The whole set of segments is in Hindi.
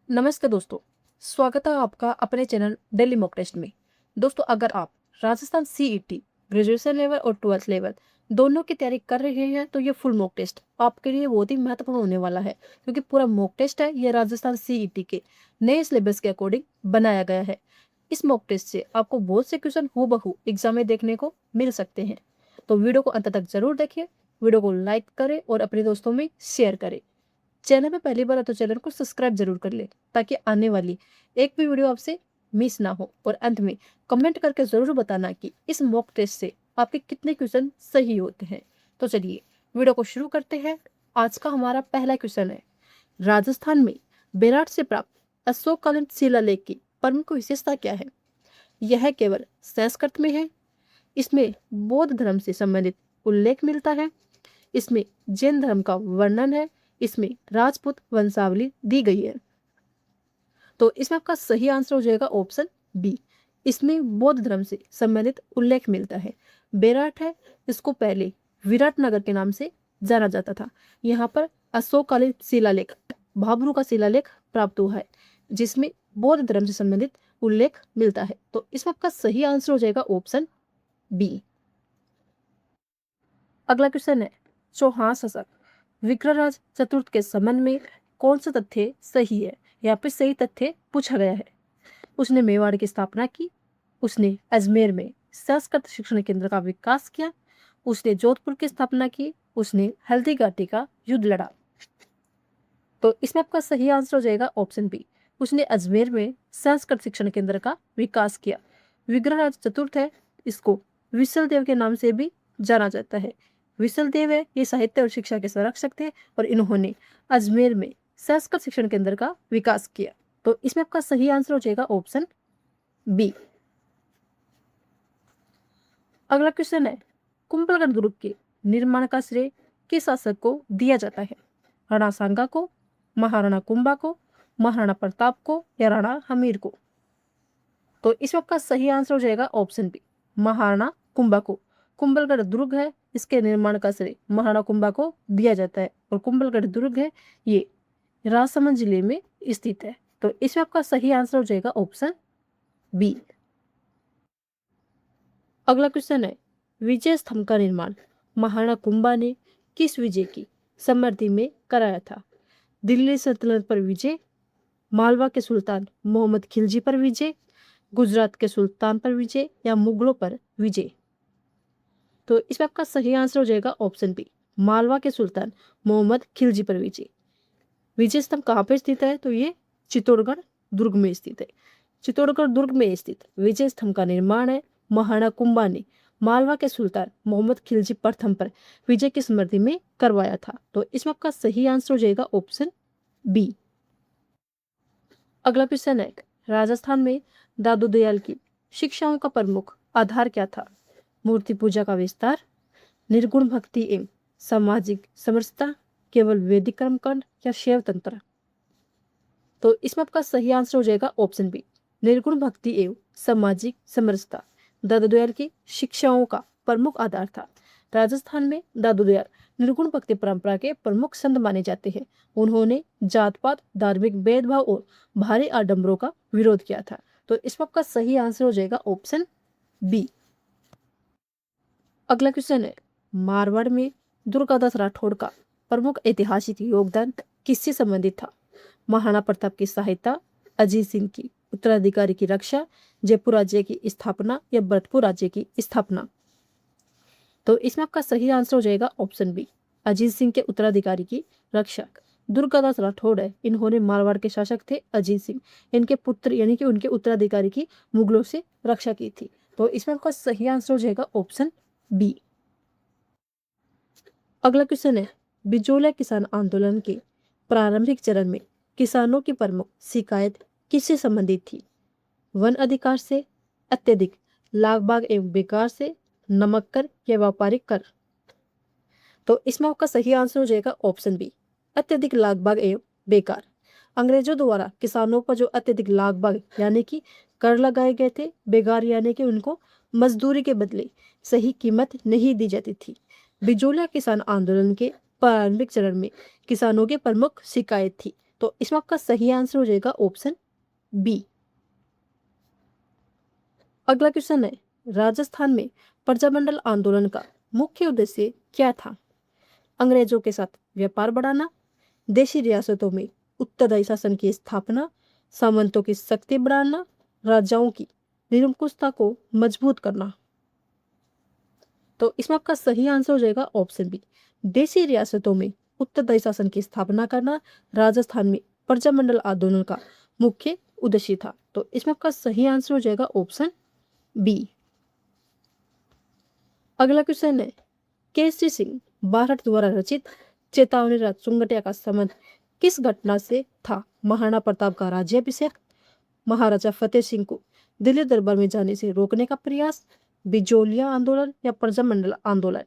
नमस्ते दोस्तों। स्वागत है आपका अपने चैनल डेली मॉक टेस्ट में। दोस्तों, अगर आप राजस्थान सीईटी ग्रेजुएशन लेवल और 12th लेवल दोनों की तैयारी कर रहे हैं तो ये फुल मॉक टेस्ट आपके लिए बहुत ही महत्वपूर्ण होने वाला है, क्योंकि पूरा मॉक टेस्ट है ये राजस्थान सीईटी के नए सिलेबस के अकॉर्डिंग बनाया गया है। इस मॉक टेस्ट से आपको बहुत से क्वेश्चन हूबहू एग्जाम में देखने को मिल सकते हैं, तो वीडियो को अंत तक जरूर देखिए। वीडियो को लाइक करें और अपने दोस्तों में शेयर करें। चैनल में पहली बार है तो चैनल को सब्सक्राइब जरूर कर ले, ताकि आने वाली एक भी वीडियो आपसे मिस ना हो। और अंत में कमेंट करके जरूर बताना कि इस मॉक टेस्ट से आपके कितने क्वेश्चन सही होते हैं। तो चलिए वीडियो को शुरू करते हैं। आज का हमारा पहला क्वेश्चन है, राजस्थान में बेराट से प्राप्त अशोककालीन शिलालेख की प्रमुख विशेषता क्या है? यह केवल संस्कृत में है, इसमें बौद्ध धर्म से संबंधित उल्लेख मिलता है, इसमें जैन धर्म का वर्णन है, इसमें राजपूत वंशावली दी गई है। तो इसमें आपका सही आंसर हो जाएगा ऑप्शन बी। इसमें बौद्ध धर्म से संबंधित उल्लेख मिलता है। बेराट है, इसको पहले विराट नगर के नाम से जाना जाता था। यहाँ पर अशोककालीन शिलालेख भाभरू का शिलालेख प्राप्त हुआ है, जिसमें बौद्ध धर्म से संबंधित उल्लेख मिलता है। तो इसमें आपका सही आंसर हो जाएगा ऑप्शन बी। अगला क्वेश्चन है, चौहान शासक विग्रहराज चतुर्थ के संबंध में कौन सा तथ्य सही है? यहाँ पे सही तथ्य पूछा गया है। उसने मेवाड़ की स्थापना की, उसने अजमेर में संस्कृत शिक्षण केंद्र का विकास किया, उसने जोधपुर की स्थापना की, उसने हल्दी घाटी का युद्ध लड़ा। तो इसमें आपका सही आंसर हो जाएगा ऑप्शन बी। उसने अजमेर में संस्कृत शिक्षण केंद्र का विकास किया। विग्रहराज चतुर्थ है, इसको विसल देव के नाम से भी जाना जाता है। विसल देव है, ये साहित्य और शिक्षा के संरक्षक थे और इन्होंने अजमेर में संस्कृत शिक्षण केंद्र का विकास किया। तो इसमें आपका सही आंसर हो जाएगा ऑप्शन बी। अगला क्वेश्चन है, कुंभलगढ़ दुर्ग के निर्माण का श्रेय किस शासक को दिया जाता है? राणा सांगा को, महाराणा कुंभा को, महाराणा प्रताप को या राणा हमीर को? तो इसमें आपका सही आंसर हो जाएगा ऑप्शन बी, महाराणा कुंभा को। कुंभलगढ़ दुर्ग है, इसके निर्माण का श्रेय महाराणा कुंभा को दिया जाता है और कुंभलगढ़ दुर्ग है ये राजसमंद जिले में स्थित है। तो इसमें आपका सही आंसर हो जाएगा ऑप्शन बी। अगला क्वेश्चन है, विजय स्तंभ का निर्माण महाराणा कुंभा ने किस विजय की समृद्धि में कराया था? दिल्ली सल्तनत पर विजय, मालवा के सुल्तान मोहम्मद खिलजी पर विजय, गुजरात के सुल्तान पर विजय या मुगलों पर विजय? तो इसमें आपका सही आंसर हो जाएगा ऑप्शन बी, मालवा के सुल्तान मोहम्मद खिलजी पर विजय। विजय स्तंभ कहाँ पर स्थित है? तो ये चित्तौड़गढ़ दुर्ग में स्थित है। चित्तौड़गढ़ दुर्ग में स्थित विजय स्तंभ का निर्माण है महाराणा कुंभा ने मालवा के सुल्तान मोहम्मद खिलजी प्रथम पर विजय की स्मृति में करवाया था। तो इसमें आपका सही आंसर हो जाएगा ऑप्शन बी। अगला क्वेश्चन है, राजस्थान में दादू दयाल की शिक्षाओं का प्रमुख आधार क्या था? मूर्ति पूजा का विस्तार, निर्गुण भक्ति एवं सामाजिक समरसता, केवल वैदिक कर्मकांड या शैव तंत्र? तो इसमें आपका सही आंसर हो जाएगा ऑप्शन बी, निर्गुण भक्ति एवं सामाजिक समरसता दादू दयाल की शिक्षाओं का प्रमुख आधार था। राजस्थान में दादू दयाल निर्गुण भक्ति परंपरा के प्रमुख संत माने जाते हैं। उन्होंने जात पात, धार्मिक भेदभाव और भारी आडंबरों का विरोध किया था। तो इसमें आपका सही आंसर हो जाएगा ऑप्शन बी। अगला क्वेश्चन है, मारवाड़ में दुर्गादास राठौड़ का प्रमुख ऐतिहासिक योगदान किससे संबंधित था? महाराणा प्रताप की सहायता, अजीत सिंह की उत्तराधिकारी की रक्षा, जयपुर राज्य की स्थापना या भरतपुर राज्य की स्थापना? तो इसमें आपका सही आंसर हो जाएगा ऑप्शन बी, अजीत सिंह के उत्तराधिकारी की रक्षा। दुर्गादास राठौड़ है, इन्होंने मारवाड़ के शासक थे अजीत सिंह, इनके पुत्र यानी कि उनके उत्तराधिकारी की मुगलों से रक्षा की थी। तो इसमें आपका सही आंसर हो जाएगा ऑप्शन बी। अगला क्वेश्चन है, बिजोला किसान आंदोलन के प्रारंभिक चरण में किसानों की प्रमुख शिकायत किससे संबंधित थी? वन अधिकार से, अत्यधिक लागबाग एवं बेकार से, नमक कर या व्यापारिक कर? तो इसमें आपका सही आंसर हो जाएगा ऑप्शन बी, अत्यधिक लागबाग एवं बेकार। अंग्रेजों द्वारा किसानों पर जो अत्यधिक लागबाग यानी कि कर लगाए गए थे, बेकार यानी कि उनको मजदूरी के बदले सही कीमत नहीं दी जाती थी। बिजोला किसान आंदोलन के प्रारंभिक चरण में किसानों की प्रमुख शिकायत थी तो इसमें आपका सही आंसर हो जाएगा ऑप्शन बी। अगला क्वेश्चन है, राजस्थान में प्रजामंडल आंदोलन का मुख्य उद्देश्य क्या था? अंग्रेजों के साथ व्यापार बढ़ाना, देशी रियासतों में उत्तरदायी शासन की स्थापना, सामंतों की शक्ति बढ़ाना, राजाओं की निरंकुशता को मजबूत करना। तो इसमें आपका सही आंसर हो जाएगा ऑप्शन बी, देशी रियासतों में उत्तरदायी शासन की स्थापना करना राजस्थान में प्रजामंडल आंदोलन का मुख्य उद्देश्य था। तो इसमें आपका सही आंसर हो जाएगा ऑप्शन बी। अगला क्वेश्चन है, केसरी सिंह बारठ द्वारा रचित चेतावनी राज चुंगटिया का संबंध किस घटना से था? महाराणा प्रताप का राज्याभिषेक, महाराजा फतेह सिंह को दिल्ली दरबार में जाने से रोकने का प्रयास, बिजोलिया आंदोलन या प्रजामंडल आंदोलन।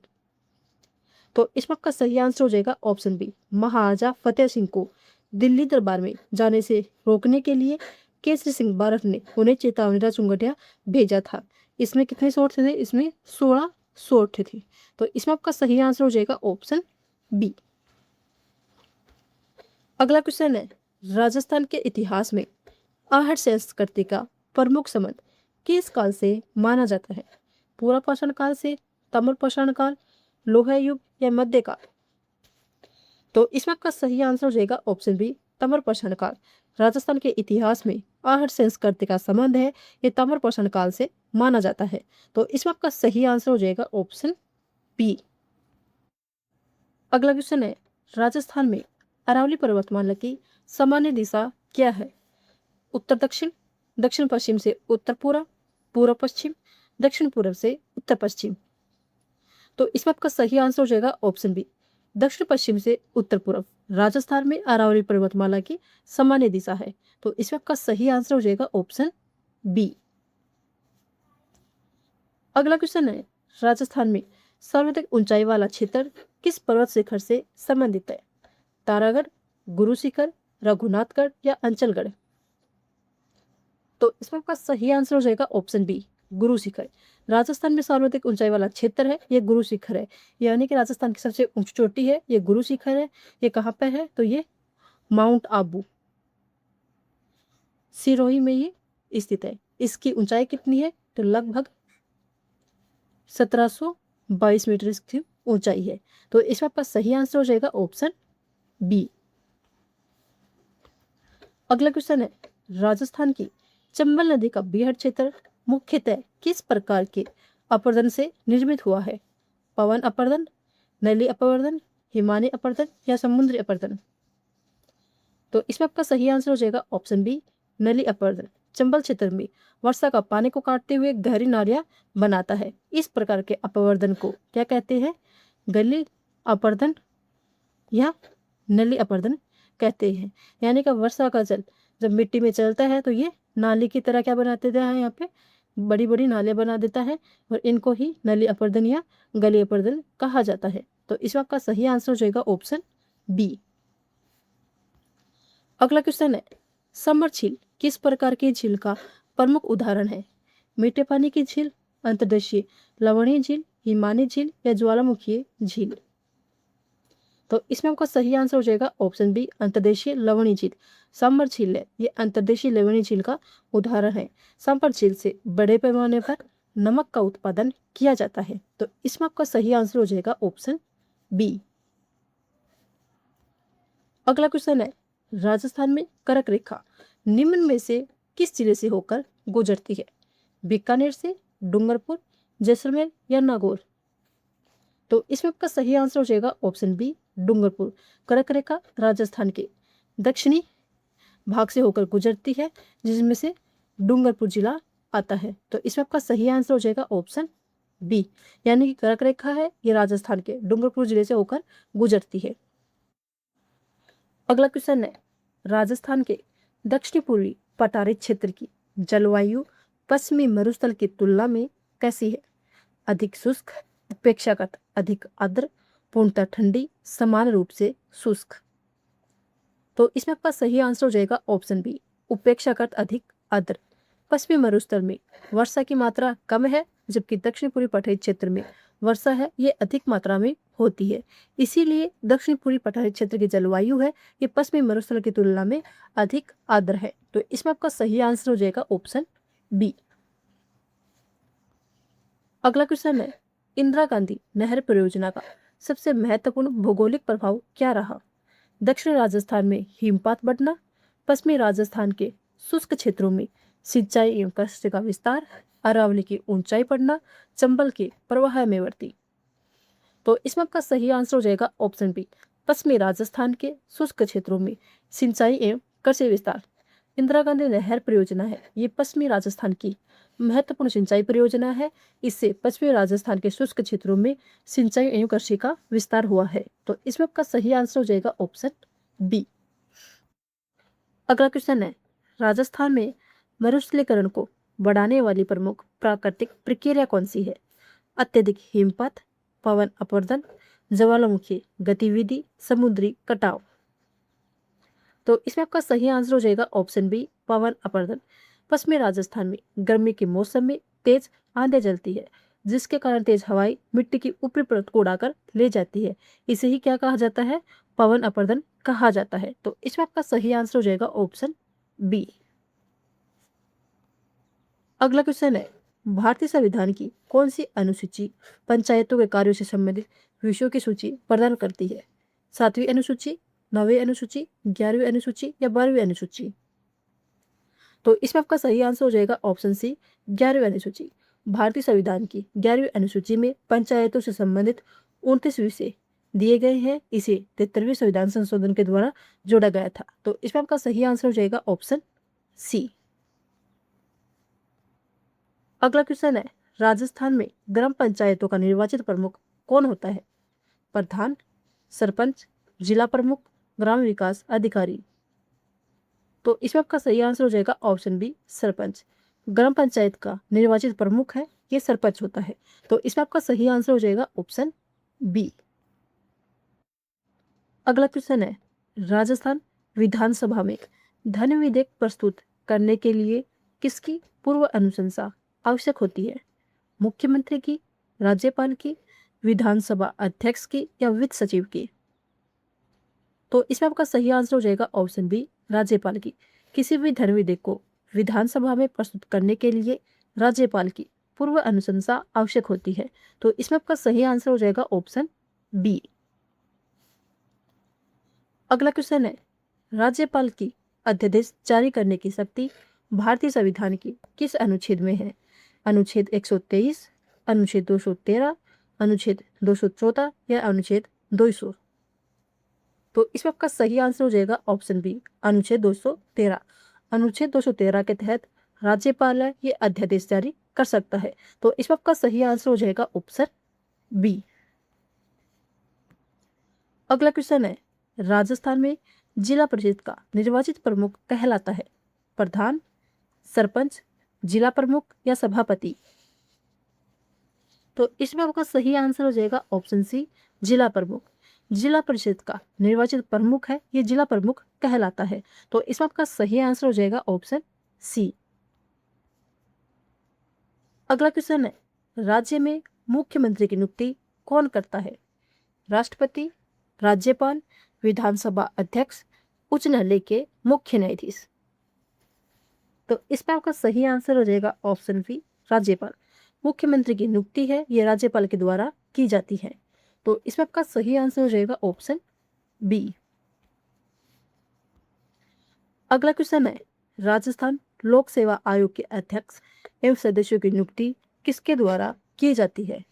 तो इसमें आपका सही आंसर हो जाएगा ऑप्शन बी, महाराजा फतेह सिंह को दिल्ली दरबार में जाने से रोकने के लिए केसरी सिंह बारठ ने उन्हें चेतावनी राज चुंगटिया भेजा था। इसमें कितने स्वॉर्ड थे? इसमें 16 स्वॉर्ड थे। तो इसमें आपका सही आंसर हो जाएगा ऑप्शन बी। अगला क्वेश्चन है, राजस्थान के इतिहास में आहट संस्कृति का प्रमुख संबंध किस काल से माना जाता है? पूरा पाषाण काल से, तमर पाषाण काल, लोहा युग या मध्यकाल? तो इसमें आपका सही आंसर हो जाएगा ऑप्शन बी, तमर पाषाण काल। राजस्थान के इतिहास में आहट संस्कृति का संबंध है ये तमर पाषाण काल से माना जाता है। तो इसमें आपका सही आंसर हो जाएगा ऑप्शन बी। अगला क्वेश्चन है, राजस्थान में अरावली पर्वतमाला की सामान्य दिशा क्या है? उत्तर दक्षिण, दक्षिण पश्चिम से उत्तर पूर्व, पूर्व पश्चिम, दक्षिण पूर्व से उत्तर पश्चिम। तो इसमें आपका सही आंसर हो जाएगा ऑप्शन बी, दक्षिण पश्चिम से उत्तर पूर्व। राजस्थान में अरावली पर्वतमाला की सामान्य दिशा है। तो इसमें आपका सही आंसर हो जाएगा ऑप्शन बी। अगला क्वेश्चन है, राजस्थान में सर्वाधिक ऊंचाई वाला क्षेत्र किस पर्वत शिखर से संबंधित है? तारागढ़, गुरु शिखर, रघुनाथगढ़ या अंचलगढ़? तो इसमें आपका सही आंसर हो जाएगा ऑप्शन बी, गुरु शिखर। राजस्थान में सर्वाधिक ऊंचाई वाला क्षेत्र है ये गुरु शिखर है, यानी कि राजस्थान की सबसे ऊंची चोटी है ये गुरु शिखर है। ये कहाँ पे है? तो ये माउंट आबू, सिरोही में ये स्थित है। इसकी ऊंचाई कितनी है? तो लगभग 1722 मीटर इसकी ऊंचाई है। तो इसमें आपका सही आंसर हो जाएगा ऑप्शन बी। अगला क्वेश्चन है, राजस्थान की चंबल नदी का बीहड़ क्षेत्र मुख्यतः किस प्रकार के अपरदन से निर्मित हुआ है? पवन अपरदन, नली अपरदन, हिमानी अपरदन या समुद्री अपरदन? तो इसमें आपका सही आंसर हो जाएगा ऑप्शन बी, नली अपरदन। चंबल क्षेत्र में वर्षा का पानी को काटते हुए गहरी नालियां बनाता है। इस प्रकार के अपवर्दन को क्या कहते हैं? गली अपरदन या नली अपरदन कहते हैं। यानी कि वर्षा का जल जब मिट्टी में चलता है तो ये नाली की तरह क्या बना देता है? यहाँ पे बड़ी बड़ी नालियां बना देता है और इनको ही नली अपरदन या गली अपरदन कहा जाता है। तो इसमें आपका सही आंसर हो जाएगा ऑप्शन बी। अगला क्वेश्चन है, समर झील किस प्रकार की झील का प्रमुख उदाहरण है? मीठे पानी की झील, अंतर्देशीय लवणीय झील, हिमानी झील या ज्वालामुखी झील? तो इसमें आपका सही आंसर हो जाएगा ऑप्शन बी, अंतर्देशीय लवणीय झील। सांबर झील है ये अंतर्देशीय लवणीय झील का उदाहरण है। सांबर झील से बड़े पैमाने पर नमक का उत्पादन किया जाता है। तो इसमें आपका सही आंसर हो जाएगा ऑप्शन बी। अगला क्वेश्चन है, राजस्थान में कर्क रेखा निम्न में से किस जिले से होकर गुजरती है? बीकानेर से, डूंगरपुर, जैसलमेर या नागौर? तो इसमें आपका सही आंसर हो जाएगा ऑप्शन बी, डूंगरपुर। कर्क रेखा राजस्थान के दक्षिणी भाग से होकर गुजरती है जिसमें से डूंगरपुर जिला आता है। तो इसमें आपका सही आंसर हो जाएगा ऑप्शन बी, यानी कि कर्क रेखा है ये राजस्थान के डूंगरपुर जिले से होकर गुजरती है। अगला क्वेश्चन है, राजस्थान के दक्षिणी पूर्वी पठारी क्षेत्र की जलवायु पश्चिमी मरुस्थल की तुलना में कैसी है? अधिक शुष्क, अपेक्षाकृत अधिक आर्द्र, पूर्णतः ठंडी, समान रूप से शुष्क? तो इसमें आपका सही आंसर हो जाएगा ऑप्शन बी, उपेक्षाकृत अधिक आर्द्र। पश्चिमी मरुस्थल में वर्षा की मात्रा कम है जबकि दक्षिण पूर्वी पठारी क्षेत्र में वर्षा है ये अधिक मात्रा में होती है। इसीलिए दक्षिण पूर्वी पठारी क्षेत्र की जलवायु है ये पश्चिमी मरुस्थल की तुलना में अधिक आर्द्र है। तो इसमें आपका सही आंसर हो जाएगा ऑप्शन बी। अगला क्वेश्चन है, इंदिरा गांधी नहर परियोजना का सबसे महत्वपूर्ण भौगोलिक प्रभाव क्या रहा? दक्षिण राजस्थान में हिमपात बढ़ना, पश्चिमी राजस्थान के शुष्क क्षेत्रों में सिंचाई एवं कृषि का विस्तार, अरावली की ऊंचाई बढ़ना, चंबल के प्रवाह में वृद्धि। तो इसमें आपका सही आंसर हो जाएगा ऑप्शन बी, पश्चिमी राजस्थान के शुष्क क्षेत्रों में सिंचाई एवं कृषि विस्तार। इंदिरा गांधी नहर परियोजना है ये पश्चिमी राजस्थान की महत्वपूर्ण सिंचाई परियोजना है। इससे पश्चिमी राजस्थान के शुष्क क्षेत्रों में सिंचाई एवं कृषि का विस्तार हुआ है। तो इसमें आपका सही आंसर हो जाएगा ऑप्शन बी। अगला क्वेश्चन है, राजस्थान में मरुस्थलीकरण को बढ़ाने वाली प्रमुख प्राकृतिक प्रक्रिया कौन सी है? अत्यधिक हिमपात, पवन अपवर्तन, ज्वालामुखी गतिविधि, समुद्री कटाव। तो इसमें आपका सही आंसर हो जाएगा ऑप्शन बी, पवन अपवर्तन। पश्चिमी राजस्थान में गर्मी के मौसम में तेज आंधियां चलती है जिसके कारण तेज हवाएं मिट्टी की ऊपरी परत को उड़ाकर ले जाती है। इसे ही क्या कहा जाता है? पवन अपवर्तन कहा जाता है। तो इसमें आपका सही आंसर हो जाएगा ऑप्शन बी। अगला क्वेश्चन है, भारतीय संविधान की कौन सी अनुसूची पंचायतों के कार्यों से संबंधित विषयों की सूची प्रदान करती है? 7वीं अनुसूची, 9वीं अनुसूची, 11वीं अनुसूची या 12वीं अनुसूची? तो इसमें आपका सही आंसर हो जाएगा ऑप्शन सी, 11वीं अनुसूची। भारतीय संविधान की 11वीं अनुसूची में पंचायतों से संबंधित 29 विषय दिए गए हैं। इसे 73वें संविधान संशोधन के द्वारा जोड़ा गया था। तो इसमें आपका सही आंसर हो जाएगा ऑप्शन सी। अगला क्वेश्चन है, राजस्थान में ग्राम पंचायतों का निर्वाचित प्रमुख कौन होता है? प्रधान, सरपंच, जिला प्रमुख, ग्राम विकास अधिकारी। तो इसमें आपका सही आंसर हो जाएगा ऑप्शन बी, सरपंच। ग्राम पंचायत का निर्वाचित प्रमुख है ये सरपंच होता है। तो इसमें आपका सही आंसर हो जाएगा ऑप्शन बी। अगला क्वेश्चन है, राजस्थान विधानसभा में धन विधेयक प्रस्तुत करने के लिए किसकी पूर्व अनुशंसा आवश्यक होती है? मुख्यमंत्री की, राज्यपाल की, विधानसभा अध्यक्ष की या वित्त सचिव की? तो इसमें आपका सही आंसर हो जाएगा ऑप्शन बी, राज्यपाल की। किसी भी धन विधेयक को विधानसभा में प्रस्तुत करने के लिए राज्यपाल की पूर्व अनुशंसा आवश्यक होती है। तो इसमें आपका सही आंसर हो जाएगा ऑप्शन बी। अगला क्वेश्चन है, राज्यपाल की अध्यादेश जारी करने की शक्ति भारतीय संविधान की किस अनुच्छेद में है? अनुच्छेद 123, अनुच्छेद 213, अनुच्छेद 214 या अनुच्छेद 200? तो इसमें आपका सही आंसर हो जाएगा ऑप्शन बी, अनुच्छेद 213। अनुच्छेद 213 के तहत राज्यपाल ये अध्यादेश जारी कर सकता है। तो इसमें आपका सही आंसर हो जाएगा ऑप्शन बी। अगला क्वेश्चन है, राजस्थान में जिला परिषद का निर्वाचित प्रमुख कहलाता है? प्रधान, सरपंच, जिला प्रमुख या सभापति? तो इसमें आपका सही आंसर हो जाएगा ऑप्शन सी, जिला प्रमुख। जिला परिषद का निर्वाचित प्रमुख है ये जिला प्रमुख कहलाता है। तो इसमें आपका सही आंसर हो जाएगा ऑप्शन सी। अगला क्वेश्चन है, राज्य में मुख्यमंत्री की नियुक्ति कौन करता है? राष्ट्रपति, राज्यपाल, विधानसभा अध्यक्ष, उच्च न्यायालय के मुख्य न्यायाधीश? तो इसमें आपका सही आंसर हो जाएगा ऑप्शन बी, राज्यपाल। मुख्यमंत्री की नियुक्ति है ये राज्यपाल के द्वारा की जाती है। तो इसमें आपका सही आंसर हो जाएगा ऑप्शन बी। अगला क्वेश्चन है, राजस्थान लोक सेवा आयोग के अध्यक्ष एवं सदस्यों की नियुक्ति किसके द्वारा की जाती है?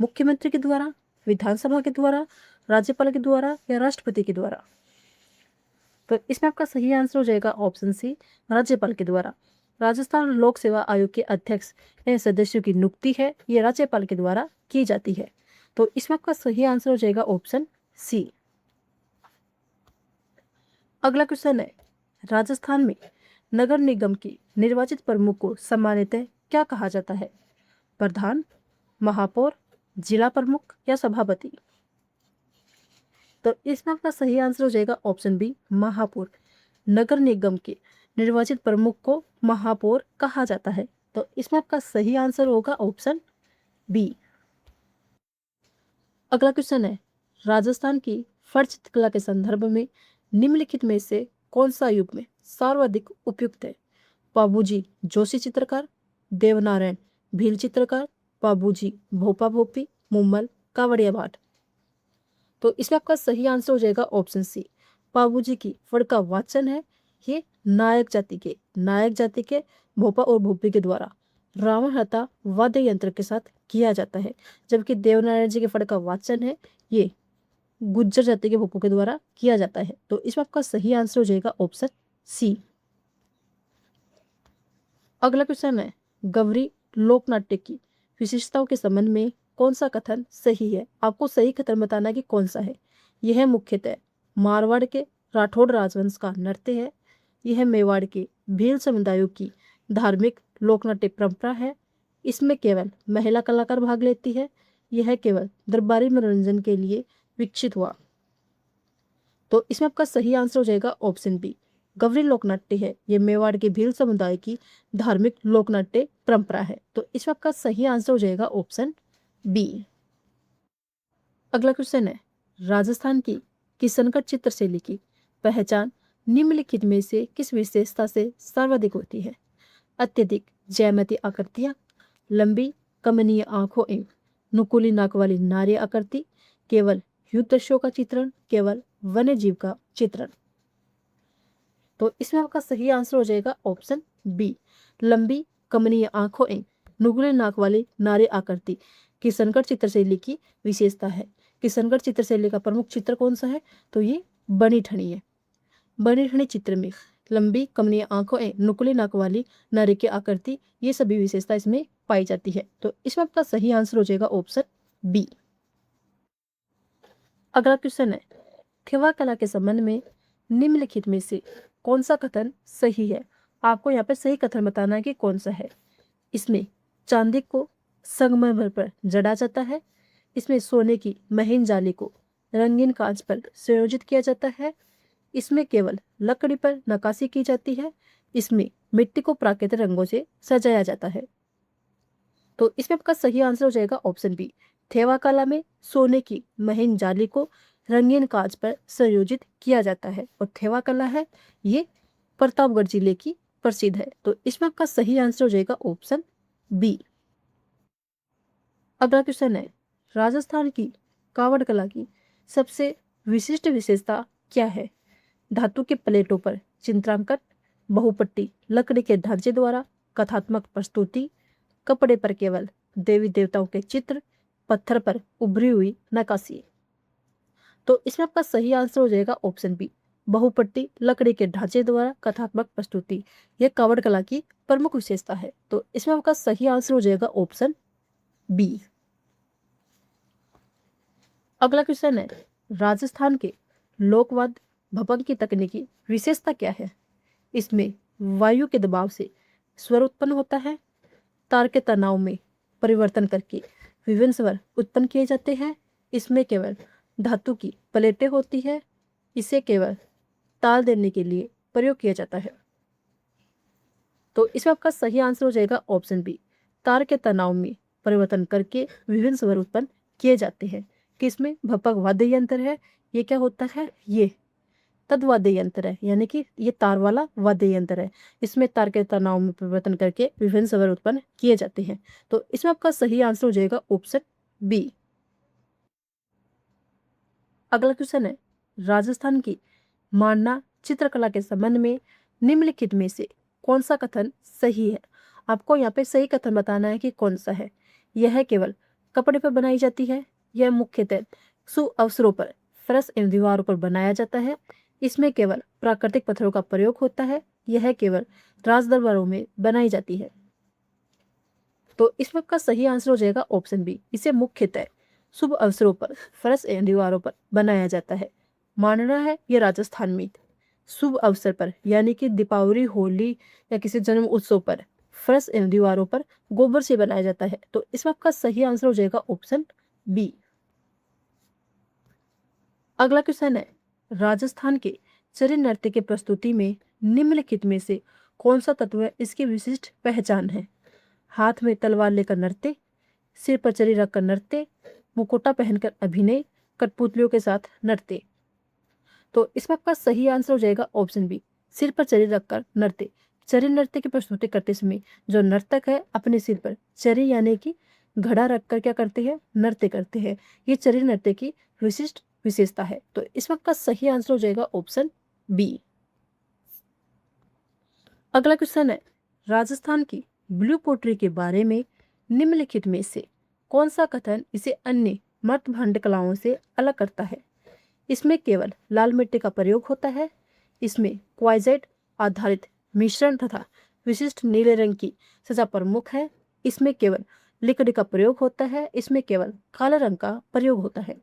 मुख्यमंत्री के द्वारा, विधानसभा के द्वारा, राज्यपाल के द्वारा या राष्ट्रपति के द्वारा? तो इसमें आपका सही आंसर हो जाएगा ऑप्शन सी, राज्यपाल के द्वारा। राजस्थान लोक सेवा आयोग के अध्यक्ष एवं सदस्यों की नियुक्ति है ये राज्यपाल के द्वारा की जाती है। तो इसमें आपका सही आंसर हो जाएगा ऑप्शन सी। अगला क्वेश्चन है, राजस्थान में नगर निगम की निर्वाचित प्रमुख को सामान्यतः क्या कहा जाता है? प्रधान, महापौर, जिला प्रमुख या सभापति? तो इसमें आपका सही आंसर हो जाएगा ऑप्शन बी, महापौर। नगर निगम के निर्वाचित प्रमुख को महापौर कहा जाता है। तो इसमें आपका सही आंसर होगा ऑप्शन बी। अगला क्वेश्चन है, राजस्थान की फर्श चित्रकला के संदर्भ में निम्नलिखित में से कौन सा युग में सर्वाधिक उपयुक्त है? बाबूजी जोशी चित्रकार, देवनारायण भील चित्रकार, बाबूजी भोपा भोपी, मुम्मल कावड़िया भाट। तो इसमें आपका सही आंसर हो जाएगा ऑप्शन सी, बाबूजी की फड़ का वाचन है। ये नायक जाति के भोपा और भोपी के द्वारा रावण हत्या वाद्य यंत्र के साथ किया जाता है, जबकि देवनारायण जी के फड़ का वाचन है ये गुज्जर जाति के भोपों के द्वारा किया जाता है। तो इसमें आपका सही आंसर हो जाएगा ऑप्शन सी। अगला क्वेश्चन है, गवरी लोकनाट्य की विशेषताओं के संबंध में कौन सा कथन सही है? आपको सही कथन बताना है कि कौन सा है। यह मुख्यतः मारवाड़ के राठौड़ राजवंश का नृत्य है। यह मेवाड़ के भील समुदायों की धार्मिक लोकनाट्य परंपरा है। इसमें केवल महिला कलाकार भाग लेती है। यह केवल दरबारी मनोरंजन के लिए विकसित हुआ। तो इसमें आपका सही आंसर हो जाएगा ऑप्शन बी, गवरी लोकनाट्य है। ये मेवाड़ के भील समुदाय की धार्मिक लोकनाट्य परंपरा है। तो इसमें आपका सही आंसर हो जाएगा ऑप्शन बी। अगला क्वेश्चन है, राजस्थान की किशनगढ़ चित्र शैली की पहचान निम्नलिखित में से किस विशेषता से सर्वाधिक होती है? अत्यधिक ज्यामितीय आकृतियां, लंबी कमनीय आंखों एवं नुकीली नाक वाली नारी आकृति, केवल युद्ध दृश्यों का चित्रण, केवल वन्य जीव का चित्रण। तो इसमें आपका सही आंसर हो जाएगा ऑप्शन बी, लंबी कमनीय आंखों एवं नुकीली नाक वाली नारी आकृति किशनगढ़ चित्रशैली की विशेषता है। किशनगढ़ चित्रशैली का प्रमुख चित्र कौन सा है? तो ये बनी ठनी है। बनी ठनी चित्र में लंबी कमनीय आंखों एवं नुकीली नाक वाली नारी की आकृति, ये सभी विशेषता इसमें पाई जाती है। तो इसमें आपका सही आंसर हो जाएगा ऑप्शन बी। अगला क्वेश्चन है, थेवा कला के संबंध में निम्नलिखित में से कौन सा कथन सही है? आपको यहाँ पे सही कथन बताना है कि कौन सा है। इसमें चांदी को संगमरमर पर जड़ा जाता है। इसमें सोने की महीन जाली को रंगीन कांच पर संयोजित किया जाता है। इसमें केवल लकड़ी पर नक्काशी की जाती है। इसमें मिट्टी को प्राकृतिक रंगों से सजाया जाता है। तो इसमें आपका सही आंसर हो जाएगा ऑप्शन बी, थेवा कला में सोने की महीन जाली को रंगीन कांच पर संयोजित किया जाता है। और थेवा कला है ये प्रतापगढ़ जिले की प्रसिद्ध है। तो इसमें आपका सही आंसर हो जाएगा ऑप्शन बी। अगला क्वेश्चन है, राजस्थान की कावड़ कला की सबसे विशिष्ट विशेषता क्या है? धातु के प्लेटों पर चित्रांकन, बहुपट्टी लकड़ी के ढांचे द्वारा कथात्मक प्रस्तुति, कपड़े पर केवल देवी देवताओं के चित्र, पत्थर पर उभरी हुई नक्काशी। तो इसमें आपका सही आंसर हो जाएगा ऑप्शन बी, बहुपट्टी लकड़ी के ढांचे द्वारा कथात्मक प्रस्तुति। यह कावड़ कला की प्रमुख विशेषता है। तो इसमें आपका सही आंसर हो जाएगा ऑप्शन बी। अगला क्वेश्चन है, राजस्थान के लोकवाद्य भपंग की तकनीकी विशेषता क्या है? इसमें वायु के दबाव से स्वर उत्पन्न होता है। तार के तनाव में परिवर्तन करके विभिन्न स्वर उत्पन्न किए जाते हैं। इसमें केवल धातु की प्लेटें होती है। इसे केवल ताल देने के लिए प्रयोग किया जाता है। तो इसमें आपका सही आंसर हो जाएगा ऑप्शन बी, तार के तनाव में परिवर्तन करके विभिन्न स्वर उत्पन्न किए जाते हैं। किसमें? भपक वाद्य यंत्र है। ये क्या होता है? ये तद्वाद्य यंत्र है, यानी कि ये तार वाला वाद्य यंत्र है। इसमें तार के तनाव में परिवर्तन करके विभिन्न स्वर उत्पन्न किए जाते हैं। तो इसमें आपका सही आंसर हो जाएगा ऑप्शन बी। अगला क्वेश्चन है, राजस्थान की मांडना चित्रकला के संबंध में निम्नलिखित में से कौन सा कथन सही है? आपको यहाँ पे सही कथन बताना है कि कौन सा है। यह केवल कपड़े पर बनाई जाती है। यह मुख्यतः शुभ अवसरों पर फर्श एवं दीवारों पर बनाया जाता है। इसमें केवल प्राकृतिक पत्थरों का प्रयोग होता है। यह केवल राज दरबारों में बनाई जाती है। तो इसमें आपका सही आंसर हो जाएगा ऑप्शन बी, इसे मुख्यतः शुभ अवसरों पर फर्श एवं दीवारों पर बनाया जाता है। मानना है यह राजस्थान में शुभ अवसर पर, यानी कि दीपावली, होली या किसी जन्म उत्सव पर फर्श एवं दीवारों पर गोबर से बनाया जाता है। तो इसमें आपका सही आंसर हो जाएगा ऑप्शन बी। अगला क्वेश्चन है, राजस्थान के चरी नृत्य की प्रस्तुति में निम्नलिखित में से कौन सा तत्व है इसकी विशिष्ट पहचान है? हाथ में तलवार लेकर नृत्य, सिर पर चरी रखकर नृत्य, मुकुटा पहनकर अभिनय, कठपुतलियों के साथ नृत्य। तो इसमें आपका सही आंसर हो जाएगा ऑप्शन बी, सिर पर चरी रखकर नृत्य। चरी नृत्य की प्रस्तुति करते समय जो नर्तक है अपने सिर पर चरी यानी कि घड़ा रखकर क्या करते हैं, नृत्य करते हैं। ये चरी नृत्य की विशिष्ट विशेषता है। तो इस वक्त का सही आंसर हो जाएगा ऑप्शन बी। अगला क्वेश्चन है, राजस्थान की ब्लू पोट्री के बारे में निम्नलिखित में से कौन सा कथन इसे अन्य मर्दभंड कलाओं से अलग करता है। इसमें केवल लाल मिट्टी का प्रयोग होता है, इसमें क्वाइजाइट आधारित मिश्रण तथा विशिष्ट नीले रंग की सजा प्रमुख है, इसमें केवल लकड़ी का प्रयोग होता है, इसमें केवल काले रंग का प्रयोग होता है।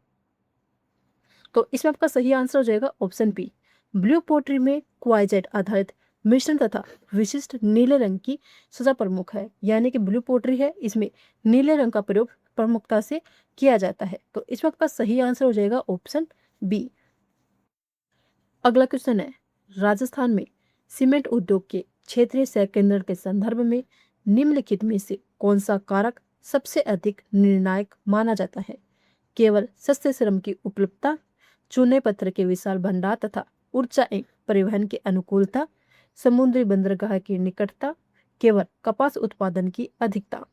तो इसमें आपका सही आंसर हो जाएगा ऑप्शन बी, ब्लू पोट्री में क्वाइजाइट आधारित मिश्रण तथा विशिष्ट नीले रंग की सजा प्रमुख है। यानी कि ब्लू पोट्री है, इसमें नीले रंग का प्रयोग प्रमुखता से किया जाता है। तो इस वक्त का सही आंसर हो जाएगा ऑप्शन बी। अगला क्वेश्चन है, राजस्थान में सीमेंट उद्योग के क्षेत्रीय सह केंद्र के संदर्भ में निम्नलिखित में से कौन सा कारक सबसे अधिक निर्णायक माना जाता है। केवल सस्ते श्रम की उपलब्धता, चूने पत्थर के विशाल भंडार तथा ऊर्जा एवं परिवहन की अनुकूलता, समुद्री बंदरगाह की निकटता, केवल कपास उत्पादन की अधिकता।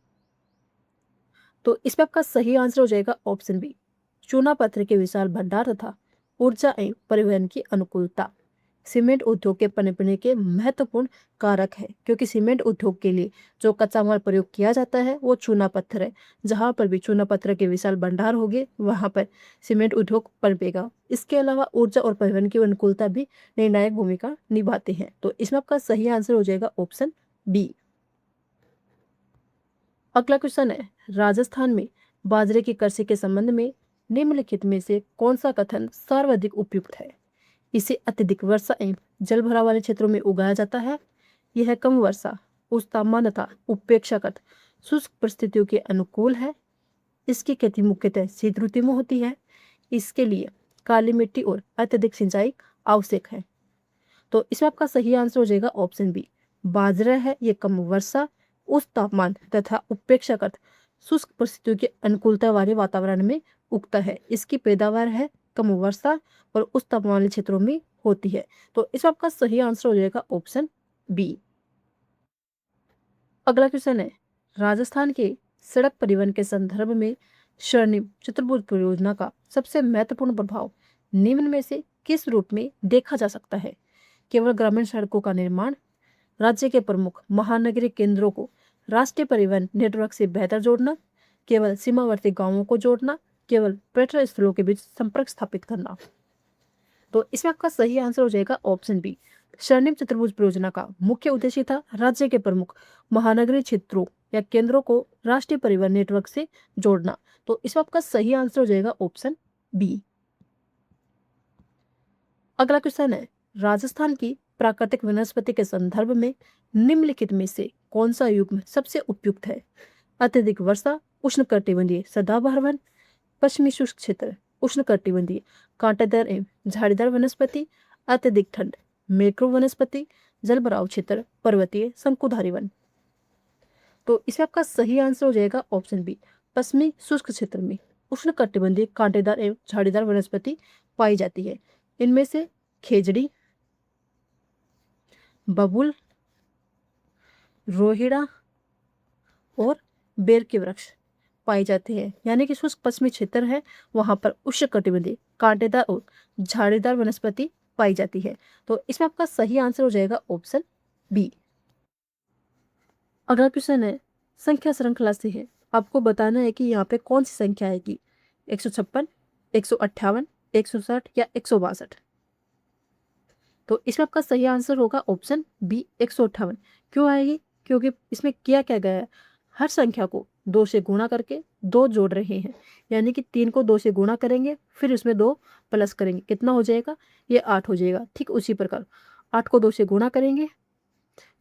तो इसमें आपका सही आंसर हो जाएगा ऑप्शन बी, चूना पत्थर के विशाल भंडार तथा ऊर्जा एवं परिवहन की अनुकूलता सीमेंट उद्योग के पनपने के महत्वपूर्ण कारक है, क्योंकि सीमेंट उद्योग के लिए जो कच्चा माल प्रयोग किया जाता है वो चूना पत्थर है। जहां पर भी चूना पत्थर के विशाल भंडार होंगे वहां पर सीमेंट उद्योग पनपेगा। इसके अलावा ऊर्जा और परिवहन की अनुकूलता भी निर्णायक भूमिका निभाते हैं। तो इसमें आपका सही आंसर हो जाएगा ऑप्शन बी। अगला क्वेश्चन है, राजस्थान में बाजरे की कृषि के संबंध में निम्नलिखित में से कौन सा कथन सर्वाधिक उपयुक्त है। इसे अत्यधिक वर्षा एवं जल भराव वाले क्षेत्रों में उगाया जाता है, यह कम वर्षा, उच्च तापमान तथा उपेक्षाकृत शुष्क परिस्थितियों के अनुकूल है, इसकी खेती मुख्यतः शीत ऋतु में होती है, इसके लिए काली मिट्टी और अत्यधिक सिंचाई आवश्यक है। तो इसमें आपका सही आंसर हो जाएगा ऑप्शन बी, बाजरा है ये कम वर्षा, उच्च तापमान तथा उपेक्षाकृत शुष्क परिस्थितियों की अनुकूलता वाले वातावरण में उगता है, इसकी पैदावार है कम वर्षा और उच्च तापमान वाले क्षेत्रों में होती है। तो इसमें आपका सही आंसर हो जाएगा ऑप्शन बी। अगला क्वेश्चन है, राजस्थान के सड़क परिवहन के संदर्भ में स्वर्णिम चतुर्भुज परियोजना का सबसे महत्वपूर्ण प्रभाव निम्न में से किस रूप में देखा जा सकता है। केवल ग्रामीण सड़कों का निर्माण, राज्य के प्रमुख महानगरीय केंद्रों को राष्ट्रीय परिवहन नेटवर्क से बेहतर जोड़ना, केवल सीमावर्ती गांवों को जोड़ना, केवल पर्यटन स्थलों के बीच संपर्क स्थापित करना। तो इसमें आपका सही आंसर हो जाएगा ऑप्शन बी, स्वर्णिम चतुर्भुज परियोजना का मुख्य उद्देश्य था राज्य के प्रमुख महानगरीय क्षेत्रों या केंद्रों को राष्ट्रीय परिवहन नेटवर्क से जोड़ना। तो इसमें आपका सही आंसर हो जाएगा ऑप्शन बी। अगला क्वेश्चन है, राजस्थान की प्राकृतिक वनस्पति के संदर्भ में निम्नलिखित में से कौन सा युग्म सबसे उपयुक्त है। अत्यधिक वर्षा उष्णकटिबंधीय सदाबहार वन, पश्चिमी शुष्क क्षेत्र उष्णकटिबंधीय कांटेदार एवं झाड़ीदार वनस्पति, अत्यधिक ठंड मैक्रो वनस्पति, जलभराव क्षेत्र पर्वतीय शंकुधारी वन। तो इसमें आपका सही आंसर हो जाएगा ऑप्शन बी, पश्चिमी शुष्क क्षेत्र में उष्णकटिबंधीय कांटेदार एवं झाड़ीदार वनस्पति पाई जाती है। इनमें से खेजड़ी, बबूल, रोहिड़ा और बेर के वृक्ष पाए जाते हैं। यानी कि शुष्क पश्चिमी क्षेत्र है वहां पर उष्णकटिबंधीय कांटेदार और झाड़ीदार वनस्पति पाई जाती है। तो इसमें आपका सही आंसर हो जाएगा ऑप्शन बी। अगला क्वेश्चन है, संख्या श्रृंखला से है, आपको बताना है कि यहाँ पे कौन सी संख्या आएगी, 156, 158, 160 या 162। तो इसमें आपका सही आंसर होगा ऑप्शन बी, 158। क्यों आएगी, क्योंकि इसमें किया क्या गया है, हर संख्या को 2 से गुणा करके 2 जोड़ रहे हैं। यानी कि 3 को 2 से गुणा करेंगे फिर उसमें 2 प्लस करेंगे, कितना हो जाएगा, ये 8 हो जाएगा। ठीक उसी प्रकार 8 को 2 से गुणा करेंगे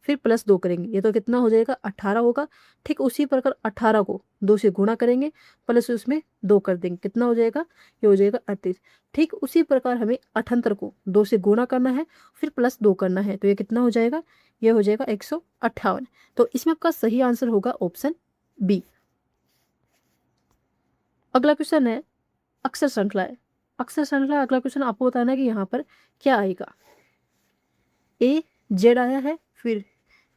फिर प्लस 2 करेंगे, ये तो कितना हो जाएगा, 18 होगा। ठीक उसी प्रकार 18 को 2 से गुणा करेंगे प्लस उसमें 2 कर देंगे, कितना हो जाएगा, ये हो जाएगा 38। ठीक उसी प्रकार हमें 78 को 2 से गुणा करना है फिर प्लस 2 करना है, तो ये कितना हो जाएगा, ये हो जाएगा 158। तो इसमें आपका सही आंसर होगा ऑप्शन बी। अगला क्वेश्चन है, अक्षर श्रृंखला है, अक्षर श्रृंखला अगला क्वेश्चन आपको बताना है कि यहाँ पर क्या आएगा। ए जेड आया है, फिर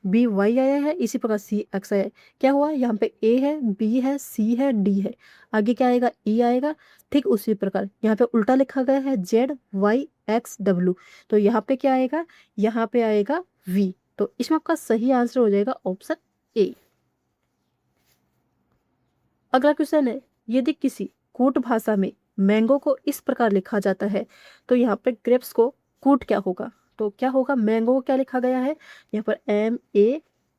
बी वाई आया है, इसी प्रकार सी एक्स आया है। क्या हुआ, यहाँ पे ए है, बी है, सी है, डी है, आगे क्या आएगा, ई आएगा। ठीक उसी प्रकार यहाँ पे उल्टा लिखा गया है, जेड वाई एक्स डब्ल्यू, तो यहाँ पे क्या आएगा, यहाँ पे आएगा वी। तो इसमें आपका सही आंसर हो जाएगा ऑप्शन ए। अगला क्वेश्चन है, यदि किसी कूट भाषा में मैंगो को इस प्रकार लिखा जाता है तो यहाँ पे ग्रेप्स को कूट क्या होगा। तो क्या होगा, मैंगो को क्या लिखा गया है, यहाँ पर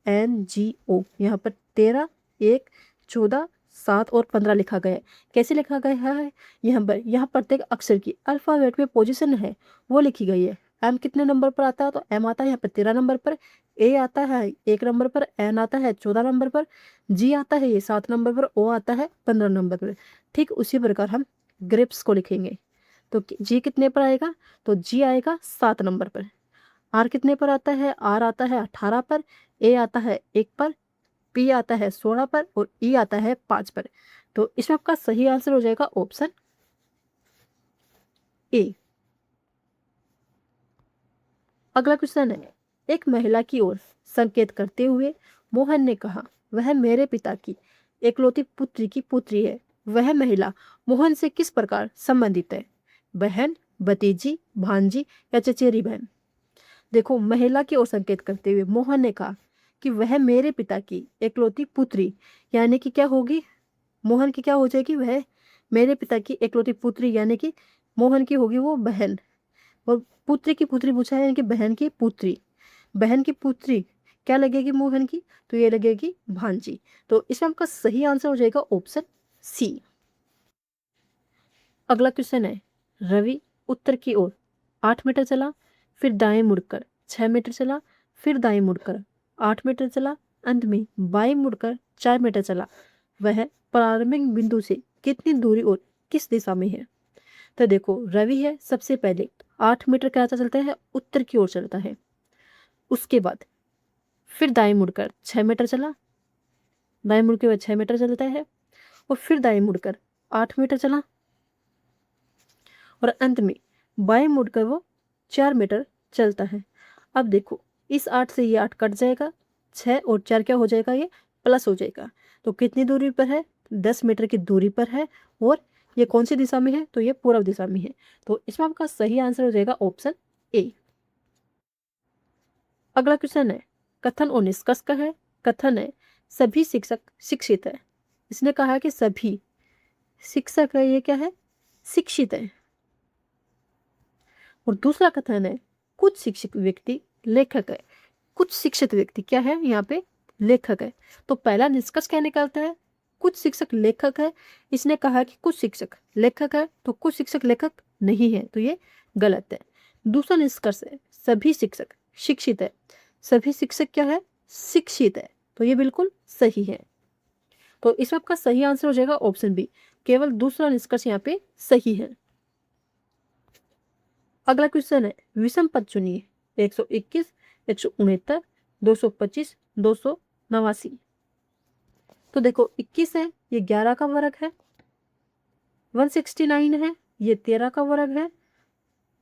MANGO, यहाँ पर 13, 1, 14, 7 और 15 लिखा गया है। कैसे लिखा गया है, यहाँ प्रत्येक अक्षर की अल्फाबेट में पोजीशन है वो लिखी गई है। एम कितने नंबर पर आता है, तो एम आता है यहाँ पर 13 नंबर पर, ए आता है 1 नंबर पर, एन आता है 14 नंबर पर, जी आता है ये 7 नंबर पर, ओ आता है 15 नंबर पर। ठीक उसी प्रकार हम ग्रेप्स को लिखेंगे। तो जी कितने पर आएगा, तो जी आएगा 7 नंबर पर। आर कितने पर आता है, आर आता है 18 पर, ए आता है 1 पर, पी आता है 16 पर और ई आता है 5 पर। तो इसमें आपका सही आंसर हो जाएगा ऑप्शन ए। अगला क्वेश्चन है, एक महिला की ओर संकेत करते हुए मोहन ने कहा, वह मेरे पिता की एकलौती पुत्री की पुत्री है। वह महिला मोहन से किस प्रकार संबंधित है, बहन, भतीजी, भांजी या चचेरी बहन। देखो, महिला की ओर संकेत करते हुए मोहन ने कहा कि वह मेरे पिता की एकलौती पुत्री, यानी कि क्या होगी, मोहन की क्या हो जाएगी, वह मेरे पिता की एकलौती पुत्री, यानी कि मोहन की होगी वो बहन। और पुत्री की पुत्री पूछा है, यानी कि बहन की पुत्री। बहन की पुत्री क्या लगेगी मोहन की, तो ये लगेगी भांजी। तो इसमें आपका सही आंसर हो जाएगा ऑप्शन सी। अगला क्वेश्चन है, रवि उत्तर की ओर 8 मीटर चला, फिर दाएं मुड़कर 6 मीटर चला, फिर दाएं मुड़कर 8 मीटर चला, अंत में बाएं मुड़कर 4 मीटर चला। वह प्रारंभिक बिंदु से कितनी दूरी और किस दिशा में है। तो देखो, रवि है, सबसे पहले 8 मीटर क्या चलता है, उत्तर की ओर चलता है। उसके बाद फिर दाएं मुड़कर 6 मीटर चला, दाएं मुड़ के वह 6 मीटर चलता है, और फिर दाएं मुड़कर 8 मीटर चला, और अंत में बाएं मुड़कर वो 4 मीटर चलता है। अब देखो, इस 8 से ये 8 कट जाएगा, 6 और 4 क्या हो जाएगा, ये प्लस हो जाएगा। तो कितनी दूरी पर है, 10 मीटर की दूरी पर है, और ये कौन सी दिशा में है, तो ये पूर्व दिशा में है। तो इसमें आपका सही आंसर हो जाएगा ऑप्शन ए। अगला क्वेश्चन है, कथन और निष्कर्ष का है। कथन है, सभी शिक्षक शिक्षित है। इसने कहा कि सभी शिक्षक है, ये क्या है, शिक्षित है। और दूसरा कथन है, कुछ शिक्षित व्यक्ति लेखक है। कुछ शिक्षित व्यक्ति क्या है, यहाँ पे लेखक है। तो पहला निष्कर्ष क्या निकलता है, कुछ शिक्षक लेखक है। इसने कहा कि कुछ शिक्षक लेखक है, तो कुछ शिक्षक लेखक नहीं है, तो ये गलत है। दूसरा निष्कर्ष है, सभी शिक्षक शिक्षित है। सभी शिक्षक क्या है, शिक्षित है, तो ये बिल्कुल सही है। तो इसमें आपका सही आंसर हो जाएगा ऑप्शन बी, केवल दूसरा निष्कर्ष यहाँ पे सही है। अगला क्वेश्चन है, विषम पद चुनिए। 121, 169, 225, 289। तो देखो, 21 है, ये 11 का वर्ग है। 169 है, ये 13 का वर्ग है।